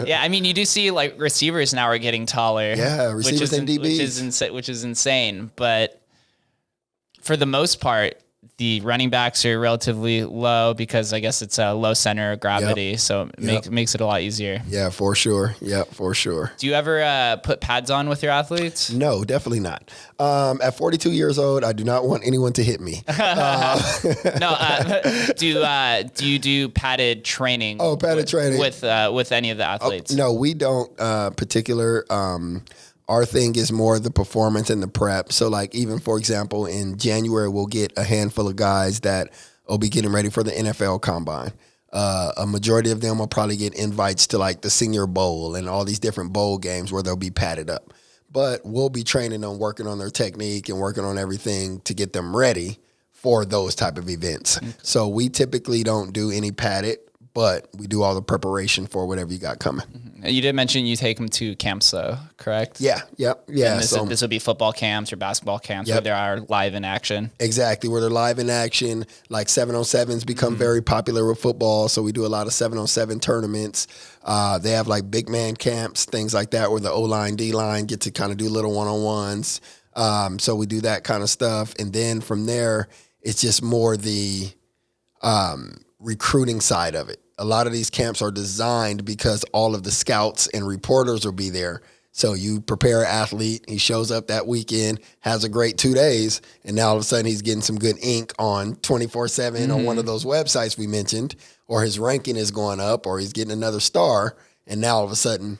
Yeah, you do see like receivers now are getting taller. Yeah, receivers and DBs. Which is insane. But for the most part, the running backs are relatively low because I guess it's a low center of gravity, so it makes it a lot easier. Yeah, for sure. Yeah, for sure. Do you ever put pads on with your athletes? No, definitely not. At 42 years old, I do not want anyone to hit me. Do you do padded training? Oh, padded training with any of the athletes? No, we don't. Particular. Our thing is more the performance and the prep. So like even, for example, in January, we'll get a handful of guys that will be getting ready for the NFL Combine. A majority of them will probably get invites to like the Senior Bowl and all these different bowl games where they'll be padded up. But we'll be training them, working on their technique and working on everything to get them ready for those type of events. Okay. So we typically don't do any padded, but we do all the preparation for whatever you got coming. You did mention you take them to camps, though, correct? Yeah. And this would be football camps or basketball camps where they are live in action. Exactly, where they're live in action. Like 7-on-7s become very popular with football, so we do a lot of 7-on-7 tournaments. They have like big man camps, things like that, where the O-line, D-line get to kind of do little one-on-ones. So we do that kind of stuff. And then from there, it's just more the recruiting side of it. A lot of these camps are designed because all of the scouts and reporters will be there. So you prepare an athlete, he shows up that weekend, has a great 2 days, and now all of a sudden he's getting some good ink on 24/7 on one of those websites we mentioned, or his ranking is going up, or he's getting another star, and now all of a sudden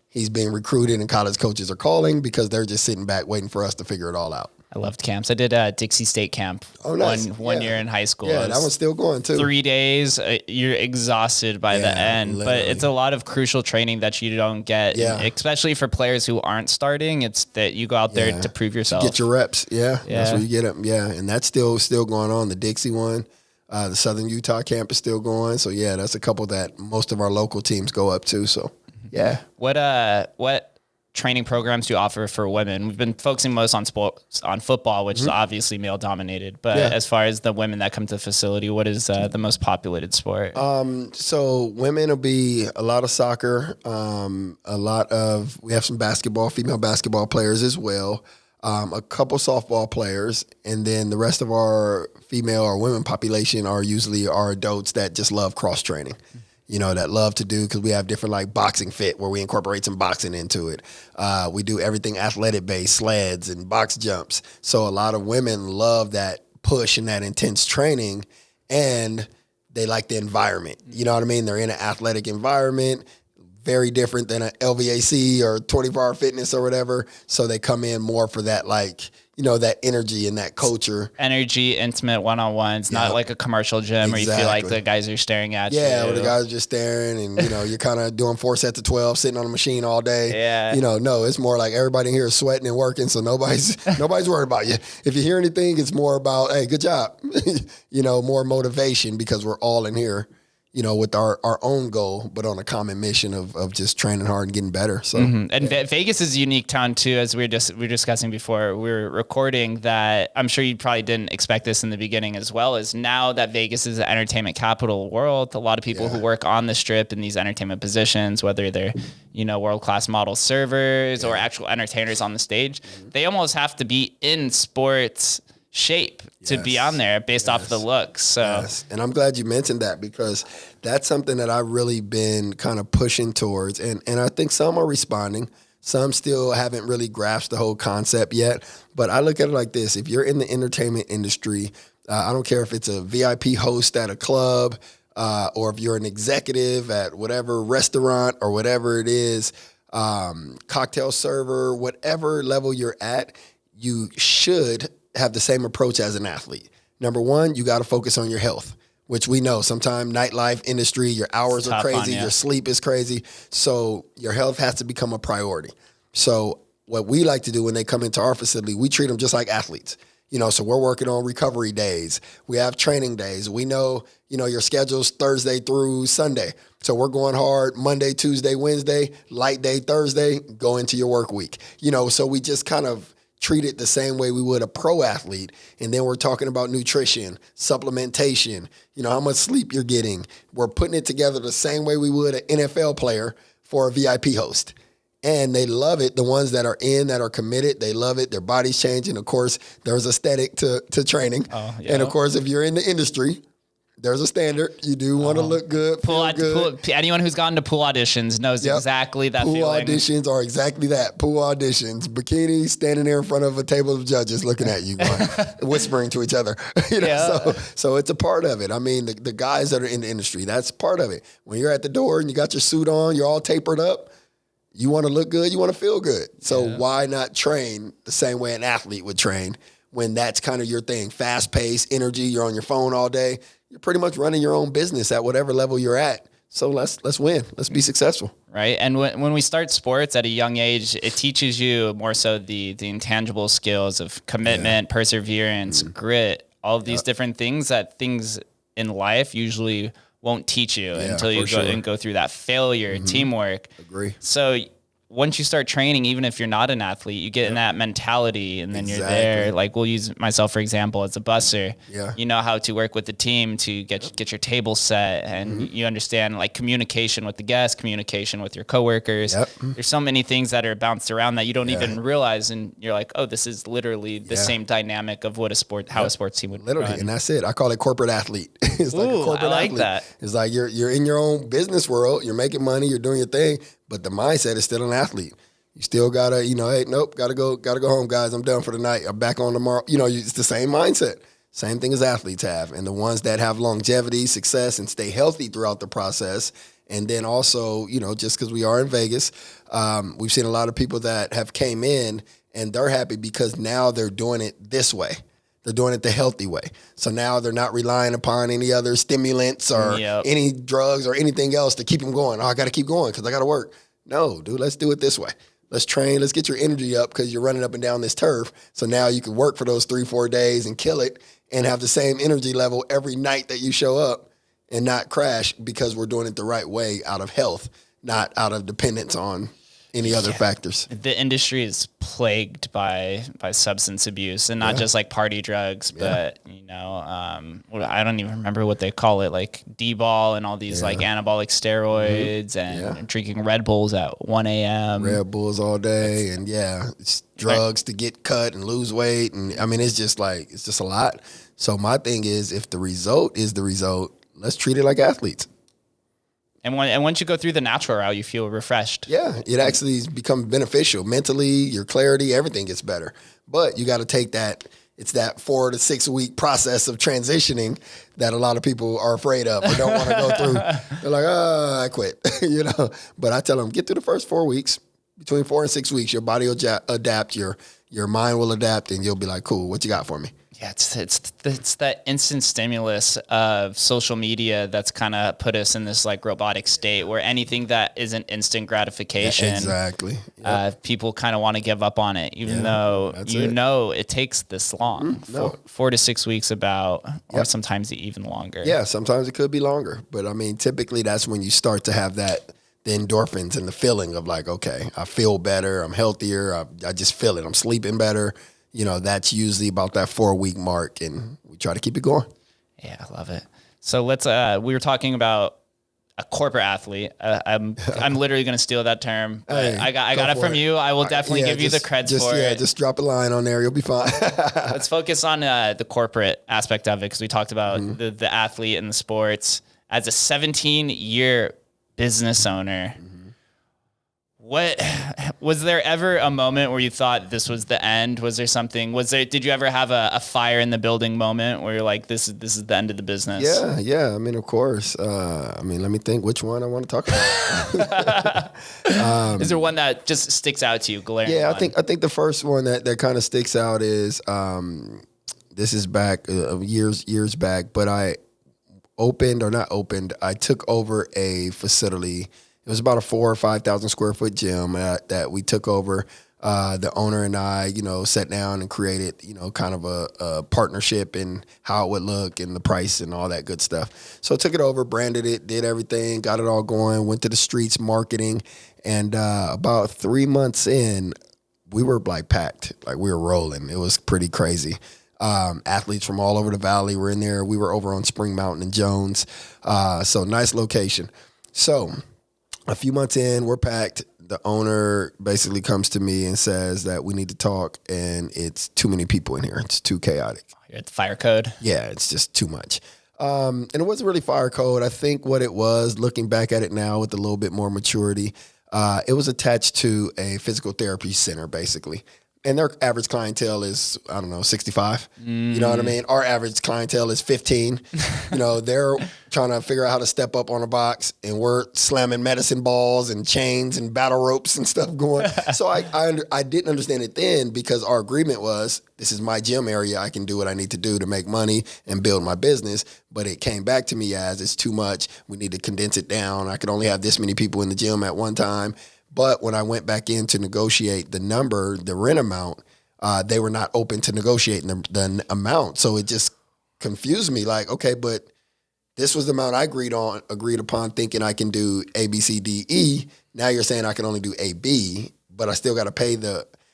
he's being recruited and college coaches are calling because they're just sitting back waiting for us to figure it all out. I loved camps. I did a Dixie State camp one year in high school. Yeah, that one's still going too. 3 days, you're exhausted by the end. Literally. But it's a lot of crucial training that you don't get, especially for players who aren't starting. It's that you go out there to prove yourself. Get your reps. Yeah, that's where you get them. Yeah, and that's still going on. The Dixie one, the Southern Utah camp is still going. So yeah, that's a couple that most of our local teams go up to. So yeah. What training programs do you offer for women? We've been focusing most on football, which is obviously male dominated. But as far as the women that come to the facility, what is the most populated sport? So women will be a lot of soccer, we have some basketball, female basketball players as well, a couple softball players, and then the rest of our female or women population are usually our adults that just love cross training. That love to do, because we have different like boxing fit where we incorporate some boxing into it. We do everything athletic based, sleds and box jumps. So a lot of women love that push and that intense training. And they like the environment. You know what I mean? They're in an athletic environment, very different than an LVAC or 24-hour fitness or whatever. So they come in more for that, like, you know, that energy and that culture. Energy, intimate one-on-ones, not like a commercial gym where you feel like the guys are staring at you. Yeah, where the guys are just staring and, you know, you're kind of doing 4 sets of 12, sitting on a machine all day. Yeah. You know, no, it's more like everybody in here is sweating and working, so nobody's worried about you. If you hear anything, it's more about, hey, good job. You know, more motivation because we're all in here, you know, with our own goal, but on a common mission of just training hard and getting better. So, and Vegas is a unique town too, as we were discussing before we were recording, that I'm sure you probably didn't expect this in the beginning as well, is now that Vegas is the entertainment capital of the world, a lot of people who work on the strip in these entertainment positions, whether they're, you know, world-class model servers or actual entertainers on the stage, they almost have to be in sports shape to be on there based off of the looks. So, and I'm glad you mentioned that because that's something that I've really been kind of pushing towards. And I think some are responding. Some still haven't really grasped the whole concept yet. But I look at it like this. If you're in the entertainment industry, I don't care if it's a VIP host at a club or if you're an executive at whatever restaurant or whatever it is, cocktail server, whatever level you're at, you should have the same approach as an athlete. Number one, you got to focus on your health, which we know sometimes nightlife industry, your hours are crazy, your sleep is crazy. So your health has to become a priority. So what we like to do when they come into our facility, we treat them just like athletes. You know, so we're working on recovery days. We have training days. We know, you know, your schedule's Thursday through Sunday. So we're going hard Monday, Tuesday, Wednesday, light day Thursday, go into your work week. You know, so we just kind of treat it the same way we would a pro athlete. And then we're talking about nutrition, supplementation, you know, how much sleep you're getting. We're putting it together the same way we would an NFL player for a VIP host. And they love it. The ones that are that are committed, they love it. Their body's changing. Of course, there's aesthetic to training. And of course, if you're in the industry, there's a standard. You do want to look good, feel good. Anyone who's gone to pool auditions knows exactly that pool feeling. Pool auditions are exactly that. Pool auditions. Bikinis, standing there in front of a table of judges looking at you, going, whispering to each other. You know, so it's a part of it. I mean, the guys that are in the industry, that's part of it. When you're at the door and you got your suit on, you're all tapered up, you want to look good, you want to feel good. So why not train the same way an athlete would train when that's kind of your thing? Fast-paced, energy, you're on your phone all day. You're pretty much running your own business at whatever level you're at. So let's win. Let's be successful. Right. And when we start sports at a young age, it teaches you more so the intangible skills of commitment, perseverance, grit, all of these different things that things in life usually won't teach you until you go through that failure, teamwork. Agree. So once you start training, even if you're not an athlete, you get in that mentality and then you're there. Like we'll use myself, for example, as a busser. You know how to work with the team to get your table set and you understand like communication with the guests, communication with your coworkers. There's so many things that are bounced around that you don't even realize. And you're like, oh, this is literally the same dynamic of what how a sports team would run. And that's it. I call it corporate athlete. It's like a corporate like athlete. That. It's like you're in your own business world. You're making money. You're doing your thing. But the mindset is still an athlete. You still gotta, you know, hey, nope, gotta go home, guys. I'm done for the night. I'm back on tomorrow. You know, it's the same mindset. Same thing as athletes have. And the ones that have longevity, success, and stay healthy throughout the process. And then also, you know, just because we are in Vegas, we've seen a lot of people that have came in and they're happy because now they're doing it this way. They're doing it the healthy way. So now they're not relying upon any other stimulants or any drugs or anything else to keep them going. Oh, I got to keep going because I got to work. No, dude, let's do it this way. Let's train. Let's get your energy up because you're running up and down this turf. So now you can work for those 3-4 days and kill it and have the same energy level every night that you show up and not crash because we're doing it the right way out of health, not out of dependence on any other factors. The industry is plagued by substance abuse and not just like party drugs, but you know, I don't even remember what they call it, like D-ball and all these like anabolic steroids and drinking Red Bulls at 1 a.m. Red Bulls all day. And it's drugs to get cut and lose weight. And I mean, it's just a lot. So my thing is, if the result is the result, let's treat it like athletes. And once you go through the natural route, you feel refreshed. Yeah, it actually becomes beneficial. Mentally, your clarity, everything gets better. But you got to take that It's that 4 to 6 week process of transitioning that a lot of people are afraid of or don't want to go through. They're like, I quit, But I tell them, get through the first 4 weeks. Between 4 and 6 weeks, your body will adapt, your mind will adapt, and you'll be like, cool, what you got for me? Yeah, it's that instant stimulus of social media that's kind of put us in this like robotic state where anything that isn't instant gratification, exactly, people kind of want to give up on it, even though it takes this long, 4 to 6 weeks or sometimes even longer. Yeah, sometimes it could be longer, but I mean, typically that's when you start to have the endorphins and the feeling of like, okay, I feel better, I'm healthier, I just feel it, I'm sleeping better. That's usually about that 4 week mark, and we try to keep it going. Yeah, I love it. So let's, we were talking about a corporate athlete. I'm literally going to steal that term. But I got it from you. I will definitely give you the creds for it. Just drop a line on there. You'll be fine. Let's focus on the corporate aspect of it, because we talked about the athlete and the sports. As a 17-year business owner, what was there ever a moment where you thought this was the end? Did you ever have a fire in the building moment where you're like, this is the end of the business? Yeah. I mean, of course. Let me think which one I want to talk about. Is there one that just sticks out to you, glaring? Yeah, I think the first one that kind of sticks out is this is back years back, but I took over a facility. It was about a 4,000 or 5,000 square foot gym that we took over. The owner and I, sat down and created, kind of a partnership in how it would look and the price and all that good stuff. So I took it over, branded it, did everything, got it all going, went to the streets marketing. And about 3 months in, we were like packed, like we were rolling. It was pretty crazy. Athletes from all over the valley were in there. We were over on Spring Mountain and Jones. So nice location. So a few months in, we're packed. The owner basically comes to me and says that we need to talk, and it's too many people in here. It's too chaotic. You're at the fire code? Yeah, it's just too much. And it wasn't really fire code. I think what it was, looking back at it now with a little bit more maturity, it was attached to a physical therapy center, basically. And their average clientele is, 65. You know what I mean? Our average clientele is 15. They're trying to figure out how to step up on a box, and we're slamming medicine balls and chains and battle ropes and stuff going. So I didn't understand it then, because our agreement was, this is my gym area. I can do what I need to do to make money and build my business. But it came back to me as, it's too much. We need to condense it down. I could only have this many people in the gym at one time. But when I went back in to negotiate the rent amount, they were not open to negotiating the amount. So it just confused me. Like, okay, but this was the amount I agreed upon, thinking I can do A, B, C, D, E. Now you're saying I can only do A, B, but I still got to pay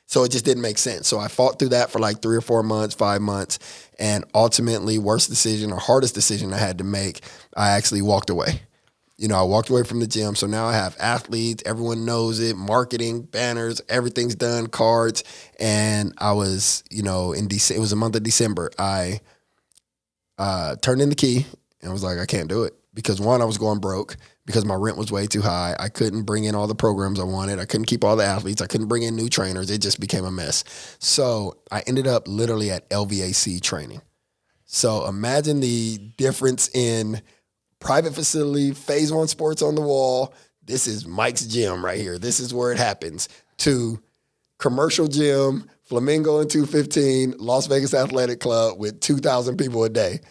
so it just didn't make sense. So I fought through that for like 3 or 4 months, 5 months. And ultimately, hardest decision I had to make, I actually walked away. I walked away from the gym. So now I have athletes. Everyone knows it. Marketing, banners, everything's done, cards. And I was, it was a month of December. I turned in the key and I was like, I can't do it. Because one, I was going broke because my rent was way too high. I couldn't bring in all the programs I wanted. I couldn't keep all the athletes. I couldn't bring in new trainers. It just became a mess. So I ended up literally at LVAC training. So imagine the difference in private facility, Phase 1 Sports on the wall. This is Mike's gym right here. This is where it happens. To commercial gym, Flamingo and 215, Las Vegas Athletic Club with 2,000 people a day.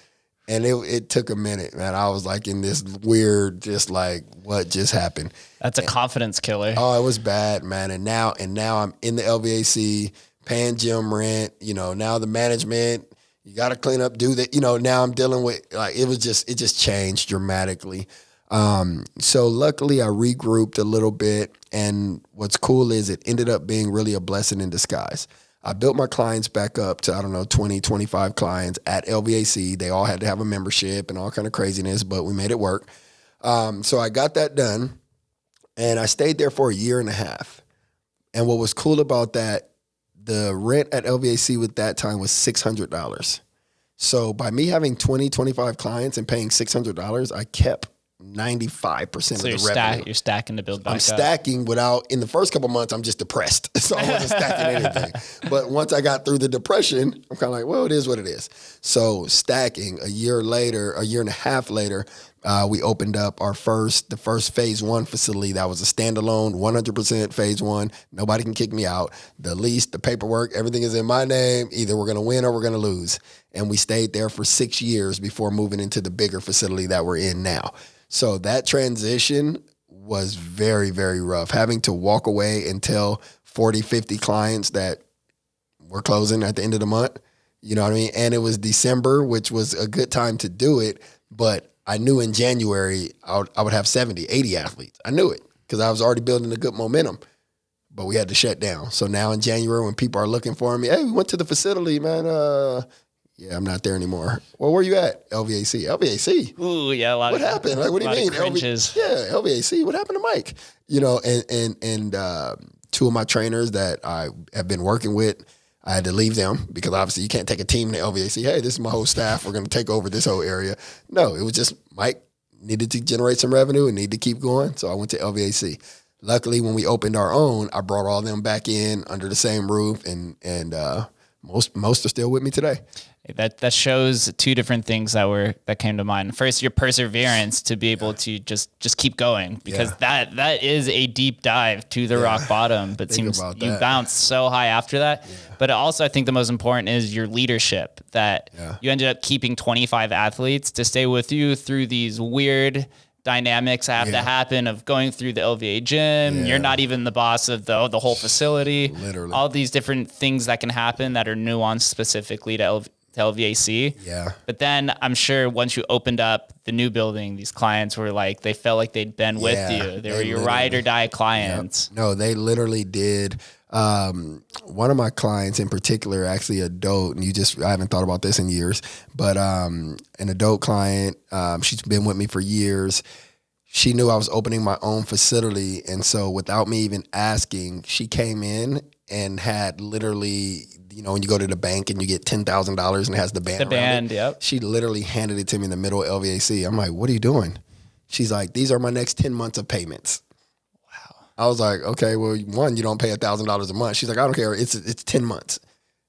And it took a minute, man. I was like in this weird, just like, what just happened? That's a confidence killer. Oh, it was bad, man. And now I'm in the LVAC, paying gym rent. Now the management, you got to clean up, do that. Now I'm dealing with, like, it just changed dramatically. So luckily I regrouped a little bit. And what's cool is it ended up being really a blessing in disguise. I built my clients back up to, 20, 25 clients at LVAC. They all had to have a membership and all kind of craziness, but we made it work. So I got that done, and I stayed there for a year and a half. And what was cool about that, the rent at LVAC with that time was $600. So by me having 20, 25 clients and paying $600, I kept 95% of the revenue. You're stacking to build back I'm stacking without, in the first couple months, I'm just depressed. So I wasn't stacking anything. But once I got through the depression, I'm kind of like, well, it is what it is. So stacking, a year and a half later, we opened up the first Phase 1 facility that was a standalone, 100% Phase 1. Nobody can kick me out. The lease, the paperwork, everything is in my name. Either we're going to win or we're going to lose. And we stayed there for 6 years before moving into the bigger facility that we're in now. So that transition was very, very rough. Having to walk away and tell 40, 50 clients that we're closing at the end of the month. You know what I mean? And it was December, which was a good time to do it. But I knew in January I would have 70, 80 athletes. I knew it because I was already building a good momentum. But we had to shut down. So now in January when people are looking for me, hey, we went to the facility, man. Yeah, I'm not there anymore. Well, where you at? LVAC. LVAC. Ooh, yeah, a lot. What happened? Like, what do you mean? LVAC. What happened to Mike? You know, and two of my trainers that I have been working with, I had to leave them because obviously you can't take a team to LVAC. Hey, this is my whole staff. We're going to take over this whole area. No, it was just Mike needed to generate some revenue and needed to keep going. So I went to LVAC. Luckily, when we opened our own, I brought all of them back in under the same roof, and most are still with me today. That shows two different things that came to mind. First, your perseverance to be able to just keep going, because that is a deep dive to the rock bottom, but seems you bounced so high after that. Yeah. But also I think the most important is your leadership, that you ended up keeping 25 athletes to stay with you through these weird dynamics that have to happen of going through the LVA gym. Yeah. You're not even the boss of the whole facility. Literally. All these different things that can happen that are nuanced specifically to LVAC. Yeah. But then I'm sure once you opened up the new building, these clients were like, they felt like they'd been with you. They were your ride or die clients. Yep. No, they literally did. One of my clients in particular, actually adult, and I haven't thought about this in years, but an adult client, she's been with me for years. She knew I was opening my own facility. And so without me even asking, she came in and had literally, you know, when you go to the bank and you get $10,000 and it has the band. The band, yep. She literally handed it to me in the middle of LVAC. I'm like, what are you doing? She's like, these are my next 10 months of payments. Wow. I was like, okay, well, one, you don't pay $1,000 a month. She's like, I don't care. It's 10 months.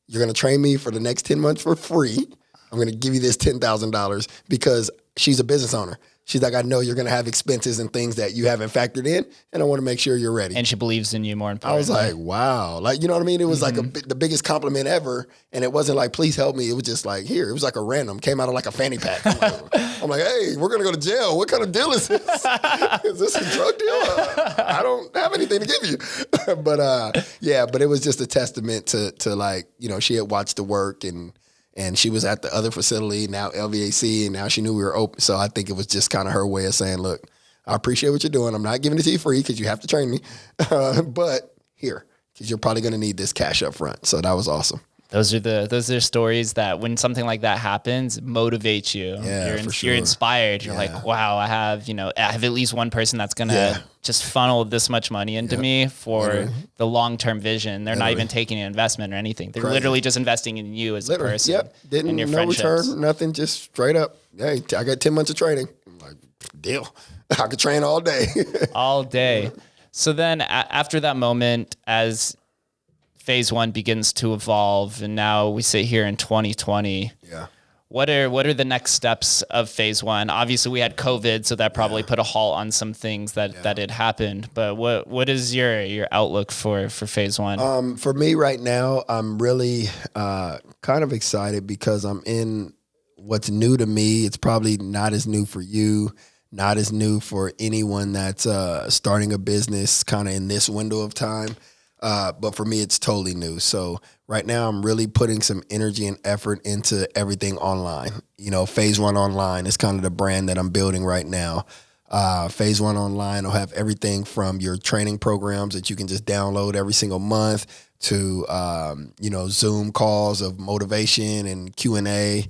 You're going to train me for the next 10 months for free. I'm going to give you this $10,000 because she's a business owner. She's like, I know you're going to have expenses and things that you haven't factored in, and I want to make sure you're ready. And she believes in you more importantly. I was like, wow. Like, you know what I mean? It was like the biggest compliment ever, and it wasn't like, please help me. It was just like, here. It was like a random. Came out of like a fanny pack. I'm like, hey, we're going to go to jail. What kind of deal is this? Is this a drug deal? I don't have anything to give you. But it was just a testament to like, you know, she had watched the work, and she was at the other facility, now LVAC, and now she knew we were open. So I think it was just kind of her way of saying, look, I appreciate what you're doing. I'm not giving it to you free because you have to train me. But here, because you're probably going to need this cash up front. So that was awesome. Those are stories that when something like that happens, it motivates you. Yeah, you're inspired. You're like, wow, I have at least one person that's going to just funnel this much money into me for the long-term vision. They're not even taking an investment or anything. They're literally just investing in you as a person. Yep. Didn't no return, nothing, just straight up. Hey, I got 10 months of training. I'm like, deal. I could train all day. All day. So then after that moment, as Phase 1 begins to evolve, and now we sit here in 2020. Yeah. What are the next steps of Phase 1? Obviously, we had COVID, so that probably put a halt on some things that had happened. But what is your outlook for Phase 1? For me right now, I'm really kind of excited because I'm in what's new to me. It's probably not as new for you, not as new for anyone that's starting a business kind of in this window of time. But for me, it's totally new. So right now I'm really putting some energy and effort into everything online. You know, Phase 1 Online is kind of the brand that I'm building right now. Phase 1 Online will have everything from your training programs that you can just download every single month to, Zoom calls of motivation and Q&A.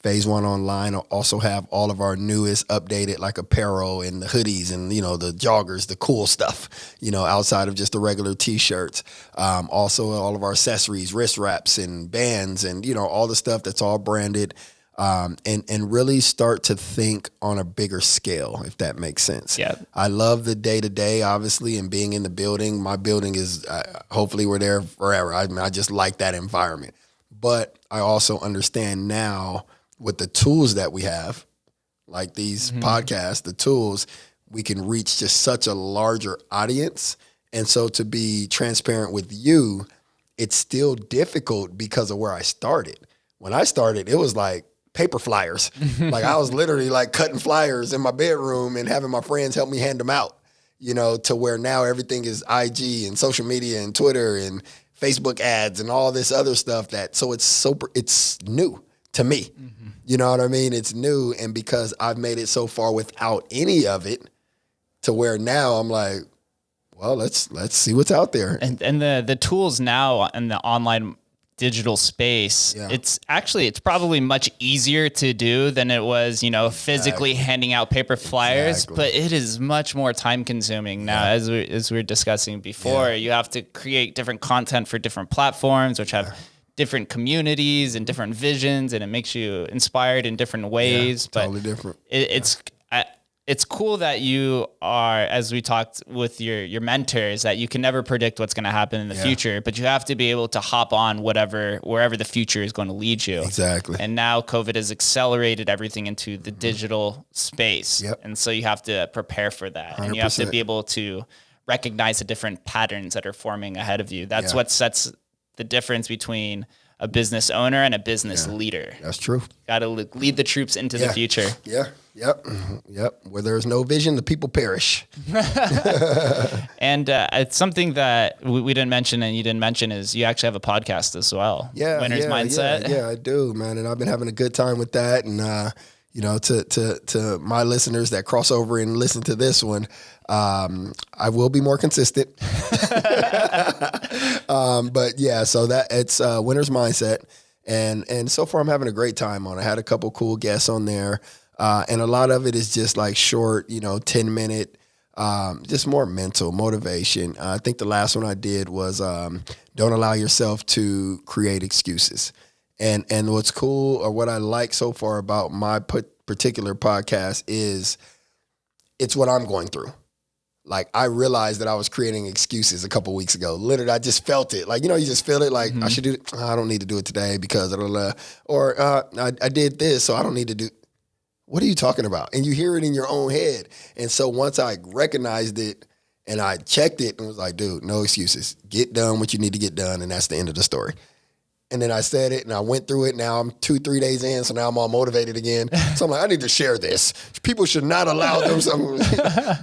Phase 1 Online will also have all of our newest updated like apparel and the hoodies and, you know, the joggers, the cool stuff, you know, outside of just the regular t-shirts. Also all of our accessories, wrist wraps and bands and, you know, all the stuff that's all branded. and really start to think on a bigger scale, if that makes sense. Yeah. I love the day-to-day, obviously, and being in the building. My building is, hopefully we're there forever. I just like that environment. But I also understand now with the tools that we have, like these podcasts, the tools, we can reach just such a larger audience. And so to be transparent with you, it's still difficult because of where I started. When I started, it was like paper flyers. Like I was literally like cutting flyers in my bedroom and having my friends help me hand them out, to where now everything is IG and social media and Twitter and Facebook ads and all this other stuff so it's new to me. You know what I mean? It's new. And because I've made it so far without any of it to where now I'm like, well, let's see what's out there. And the tools now in the online digital space, it's probably much easier to do than it was, physically handing out paper flyers, but it is much more time consuming now. As we were discussing before, you have to create different content for different platforms, which have different communities and different visions, and it makes you inspired in different ways. But totally different. It's cool that you are, as we talked with your mentors, that you can never predict what's going to happen in the future, but you have to be able to hop on wherever the future is going to lead you. Exactly. And now COVID has accelerated everything into the digital space. Yep. And so you have to prepare for that. 100%. And you have to be able to recognize the different patterns that are forming ahead of you. That's what sets the difference between a business owner and a business leader. That's true. Got to lead the troops into the future. Yeah. Yep. Where there is no vision, the people perish. And it's something that we didn't mention and you didn't mention is you actually have a podcast as well. Yeah. Winner's Mindset. Yeah, I do, man. And I've been having a good time with that. And, to my listeners that cross over and listen to this one, I will be more consistent. But yeah, so that it's Winner's Mindset. And so far I'm having a great time on it. I had a couple cool guests on there. And a lot of it is just like short, 10-minute, just more mental motivation. I think the last one I did was don't allow yourself to create excuses. And what's cool, or what I like so far about my particular podcast, is it's what I'm going through. Like, I realized that I was creating excuses a couple weeks ago. Literally, I just felt it. Like, you just feel it. Like, I should do it. I don't need to do it today because or I did this, so I don't need to do. What are you talking about? And you hear it in your own head. And so once I recognized it and I checked it and was like, dude, no excuses. Get done what you need to get done, and that's the end of the story. And then I said it and I went through it. Now I'm 2-3 days in, so now I'm all motivated again. So I'm like, I need to share this. People should not allow them something.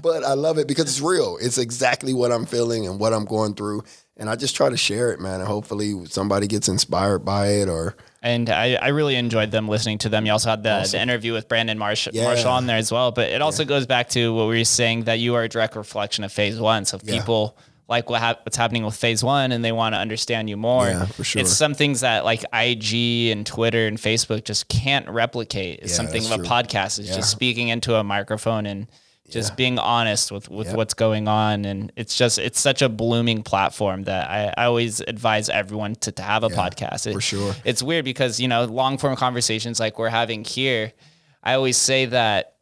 But I love it because it's real. It's exactly what I'm feeling and what I'm going through. And I just try to share it, man. And hopefully somebody gets inspired by it. And I really enjoyed them, listeting to them. You also had the interview with Brandon Marshall on there as well. But it also goes back to what we were saying, that you are a direct reflection of Phase 1. So if people like what's happening with Phase 1 and they want to understand you more. Yeah, for sure. It's some things that like IG and Twitter and Facebook just can't replicate. It's something of a podcast. It's just speaking into a microphone and just being honest with what's going on. And it's such a blooming platform that I always advise everyone to have a podcast. For sure. It's weird because, long form conversations like we're having here, I always say that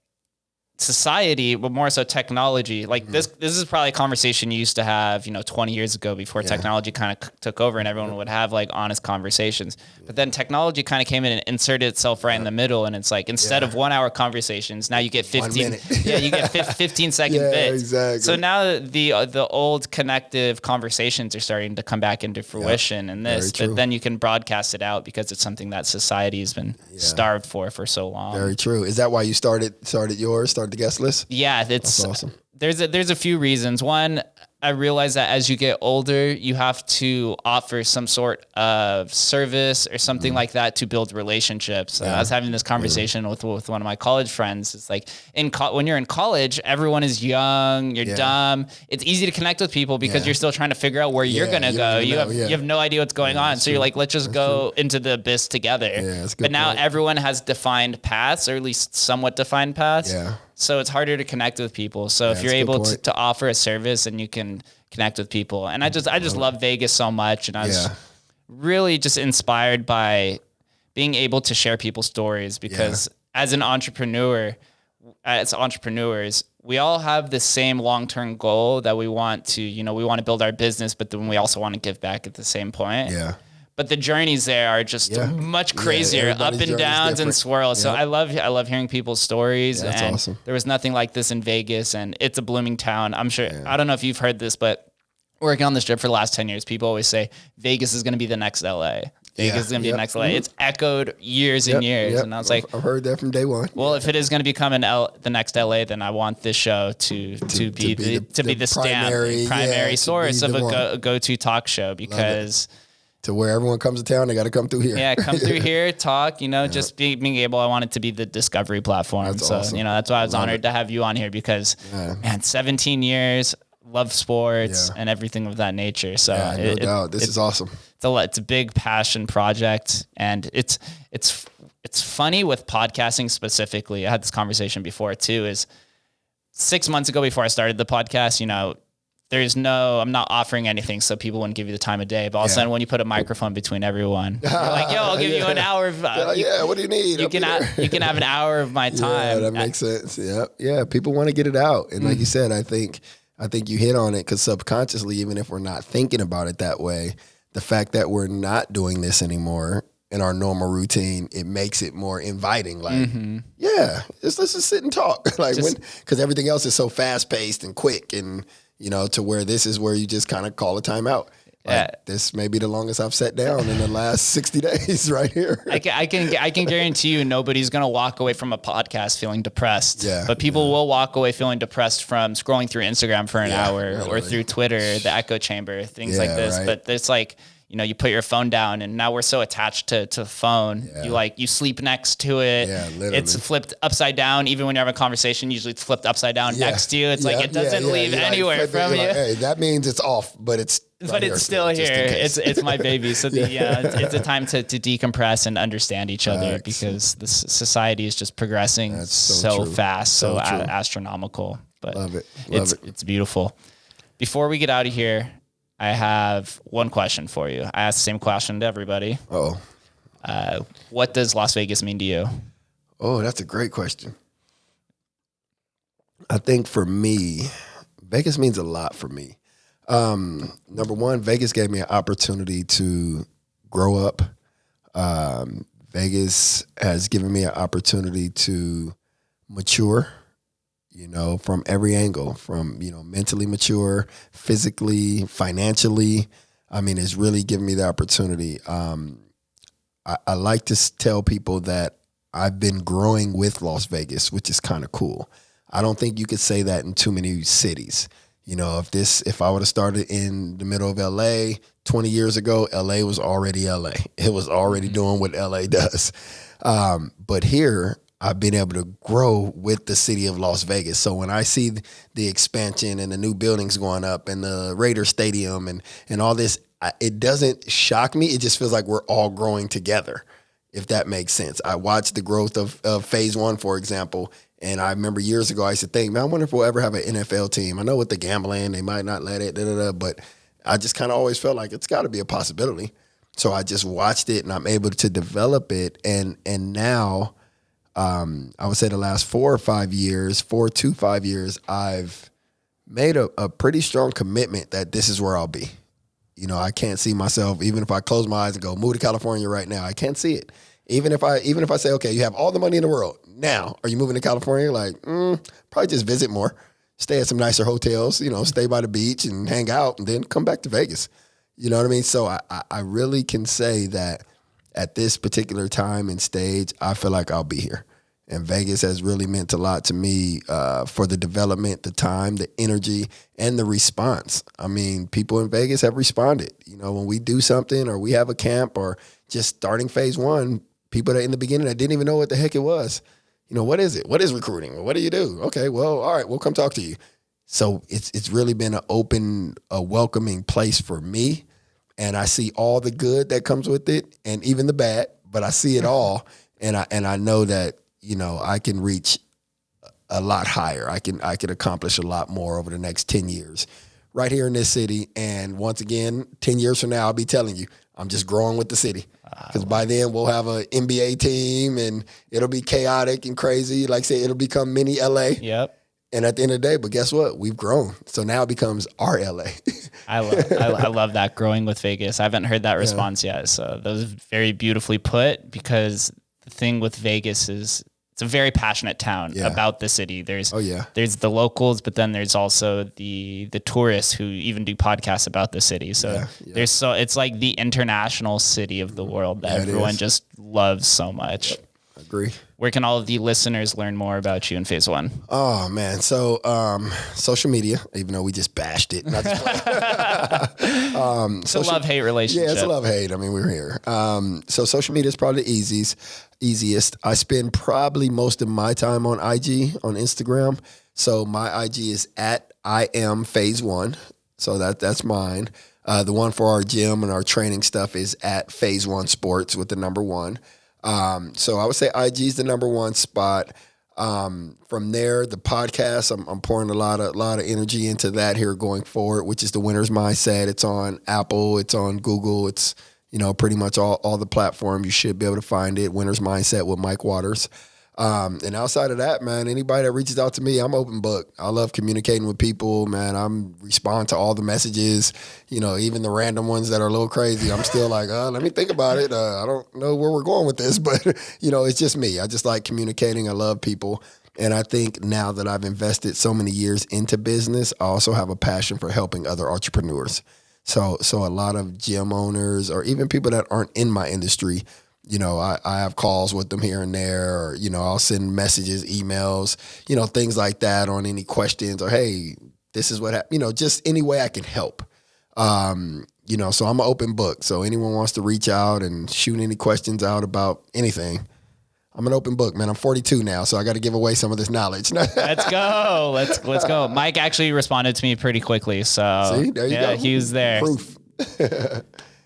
society, but more so technology, like this is probably a conversation you used to have 20 years ago before technology kind of took over and everyone would have like honest conversations. But then technology kind of came in and inserted itself right in the middle, and it's like instead of 1 hour conversations, now you get 15 you get 15-second bits. Exactly. So now the old connective conversations are starting to come back into fruition in this, but then you can broadcast it out because it's something that society has been starved for so long. Very true. Is that why you started the guest list? Yeah, that's awesome. There's a few reasons. One, I realized that as you get older, you have to offer some sort of service or something like that to build relationships. I was having this conversation with one of my college friends. It's like when you're in college, everyone is young, you're dumb. It's easy to connect with people because you're still trying to figure out where you're going to go. You have no idea what's going on. So you're like, let's just go into the abyss together. But now everyone has defined paths, or at least somewhat defined paths. Yeah. So it's harder to connect with people. So if you're able to offer a service, and you can connect with people. And I just love Vegas so much. And I was really just inspired by being able to share people's stories, because as entrepreneurs, we all have the same long-term goal that we want to, we want to build our business, but then we also want to give back at the same point. Yeah. But the journeys there are just much crazier, up and downs and swirls. So I love hearing people's stories. Yeah, that's and awesome. There was nothing like this in Vegas, and it's a blooming town. I'm sure, I don't know if you've heard this, but working on this trip for the last 10 years, people always say Vegas is going to be the next LA. Vegas is going to be the next LA. It's echoed years and years. And I was like, I've heard that from day one. Well, if it is going to become the next LA, then I want this show to be the primary source of a go-to talk show, because to where everyone comes to town, they got to come through here. Yeah, come through here, talk, just being able, I want it to be the discovery platform. That's so, awesome. That's why I was honored to have you on here, because, man, 17 years, love sports and everything of that nature. So no doubt. This is awesome. It's a big passion project, and it's funny with podcasting specifically. I had this conversation before too, is 6 months ago before I started the podcast, I'm not offering anything so people wouldn't give you the time of day. But all of a sudden, when you put a microphone between everyone, you're like, yo, I'll give you an hour of, what do you need? You can have an hour of my time. Yeah, that makes sense. Yeah. People want to get it out. And like you said, I think you hit on it, because subconsciously, even if we're not thinking about it that way, the fact that we're not doing this anymore in our normal routine, it makes it more inviting. Like, let's just sit and talk. Because everything else is so fast paced and quick, and to where this is where you just kind of call a timeout. This may be the longest I've sat down in the last 60 days right here. I can guarantee you nobody's going to walk away from a podcast feeling depressed. But people will walk away feeling depressed from scrolling through Instagram for an hour or through Twitter, the echo chamber, things like this. Right. But it's like, you put your phone down, and now we're so attached to the phone. You sleep next to it. It's flipped upside down. Even when you're having a conversation, usually it's flipped upside down next to you. It's like, it doesn't leave anywhere from you. Hey, that means it's off, but it's still here. It's my baby. So it's a time to decompress and understand each other, because this society is just progressing so fast, so astronomical. But love it. It's beautiful. Before we get out of here, I have one question for you. I ask the same question to everybody. What does Las Vegas mean to you? Oh, that's a great question. I think for me, Vegas means a lot for me. Number one, Vegas gave me an opportunity to grow up. Vegas has given me an opportunity to mature, from every angle, from, mentally mature, physically, financially. I mean, it's really given me the opportunity. I like to tell people that I've been growing with Las Vegas, which is kind of cool. I don't think you could say that in too many cities. If I would have started in the middle of LA 20 years ago, LA was already LA. It was already doing what LA does. But here, I've been able to grow with the city of Las Vegas. So when I see the expansion and the new buildings going up and the Raider Stadium and all this, it doesn't shock me. It just feels like we're all growing together, if that makes sense. I watched the growth of Phase 1, for example, and I remember years ago I used to think, man, I wonder if we'll ever have an NFL team. I know with the gambling, they might not let it, but I just kind of always felt like it's got to be a possibility. So I just watched it, and I'm able to develop it, and now I would say the last 4 to 5 years, I've made a pretty strong commitment that this is where I'll be. I can't see myself, even if I close my eyes and go, move to California right now, I can't see it. Even if I say, okay, you have all the money in the world, now, are you moving to California? Like, probably just visit more, stay at some nicer hotels, stay by the beach and hang out, and then come back to Vegas. You know what I mean? So I really can say that at this particular time and stage, I feel like I'll be here. And Vegas has really meant a lot to me for the development, the time, the energy, and the response. I mean, people in Vegas have responded. When we do something or we have a camp or just starting Phase 1, people that in the beginning that didn't even know what the heck it was. What is it? What is recruiting? What do you do? Okay, well, all right, we'll come talk to you. So it's really been an open, welcoming place for me. And I see all the good that comes with it and even the bad, but I see it all. And I know that, I can reach a lot higher. I can accomplish a lot more over the next 10 years right here in this city. And once again, 10 years from now, I'll be telling you, I'm just growing with the city. Because by then we'll have an NBA team and it'll be chaotic and crazy. Like I say, it'll become mini LA. Yep. And at the end of the day, but guess what? We've grown. So now it becomes our LA. I love that, growing with Vegas. I haven't heard that response yet. So that was very beautifully put, because the thing with Vegas is it's a very passionate town about the city. There's the locals, but then there's also the tourists who even do podcasts about the city. So it's like the international city of the world that everyone just loves so much. Yep. Agree. Where can all of the listeners learn more about you in Phase 1? Oh man. So, social media, even though we just bashed it. Not just it's a love-hate relationship. Yeah, it's a love-hate. I mean, we're here. So social media is probably the easiest. I spend probably most of my time on IG, on Instagram. So my IG is at I am Phase1. So that's mine. The one for our gym and our training stuff is at Phase1 Sports with the number 1. So I would say IG is the number 1 spot. From there, the podcast, I'm pouring a lot of energy into that here going forward, which is the Winner's Mindset. It's on Apple, it's on Google, it's, pretty much all the platforms. You should be able to find it. Winner's Mindset with Mike Waters. And outside of that, man, anybody that reaches out to me, I'm open book. I love communicating with people, man. I'm respond to all the messages, even the random ones that are a little crazy. I'm still like, let me think about it. I don't know where we're going with this, but it's just me. I just like communicating. I love people. And I think now that I've invested so many years into business, I also have a passion for helping other entrepreneurs. So a lot of gym owners or even people that aren't in my industry, I have calls with them here and there, or, I'll send messages, emails, things like that on any questions or, hey, this is what happened, just any way I can help. So I'm an open book. So anyone wants to reach out and shoot any questions out about anything, I'm an open book, man. I'm 42 now, so I got to give away some of this knowledge. Let's go. Let's go. Mike actually responded to me pretty quickly. So see, there you go. He was there. Proof.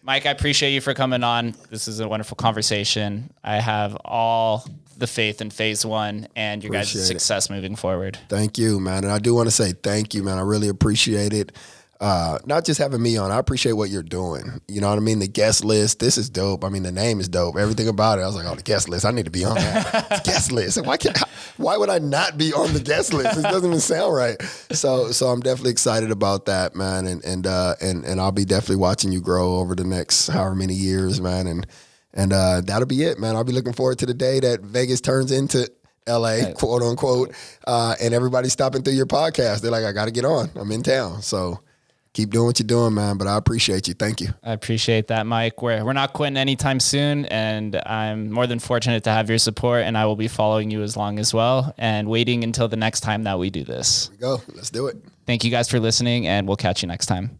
Mike, I appreciate you for coming on. This is a wonderful conversation. I have all the faith in Phase 1 and your guys' success moving forward. Thank you, man. And I do want to say thank you, man. I really appreciate it. Not just having me on, I appreciate what you're doing. You know what I mean? The guest list, this is dope. I mean, the name is dope. Everything about it. I was like, the guest list, I need to be on that. Guest list. Why would I not be on the guest list? This doesn't even sound right. So I'm definitely excited about that, man. And I'll be definitely watching you grow over the next however many years, man. And that'll be it, man. I'll be looking forward to the day that Vegas turns into LA, quote unquote, and everybody's stopping through your podcast. They're like, I got to get on. I'm in town. So keep doing what you're doing, man. But I appreciate you. Thank you. I appreciate that, Mike. We're not quitting anytime soon, and I'm more than fortunate to have your support, and I will be following you as long as well and waiting until the next time that we do this. Here we go. Let's do it. Thank you guys for listening, and we'll catch you next time.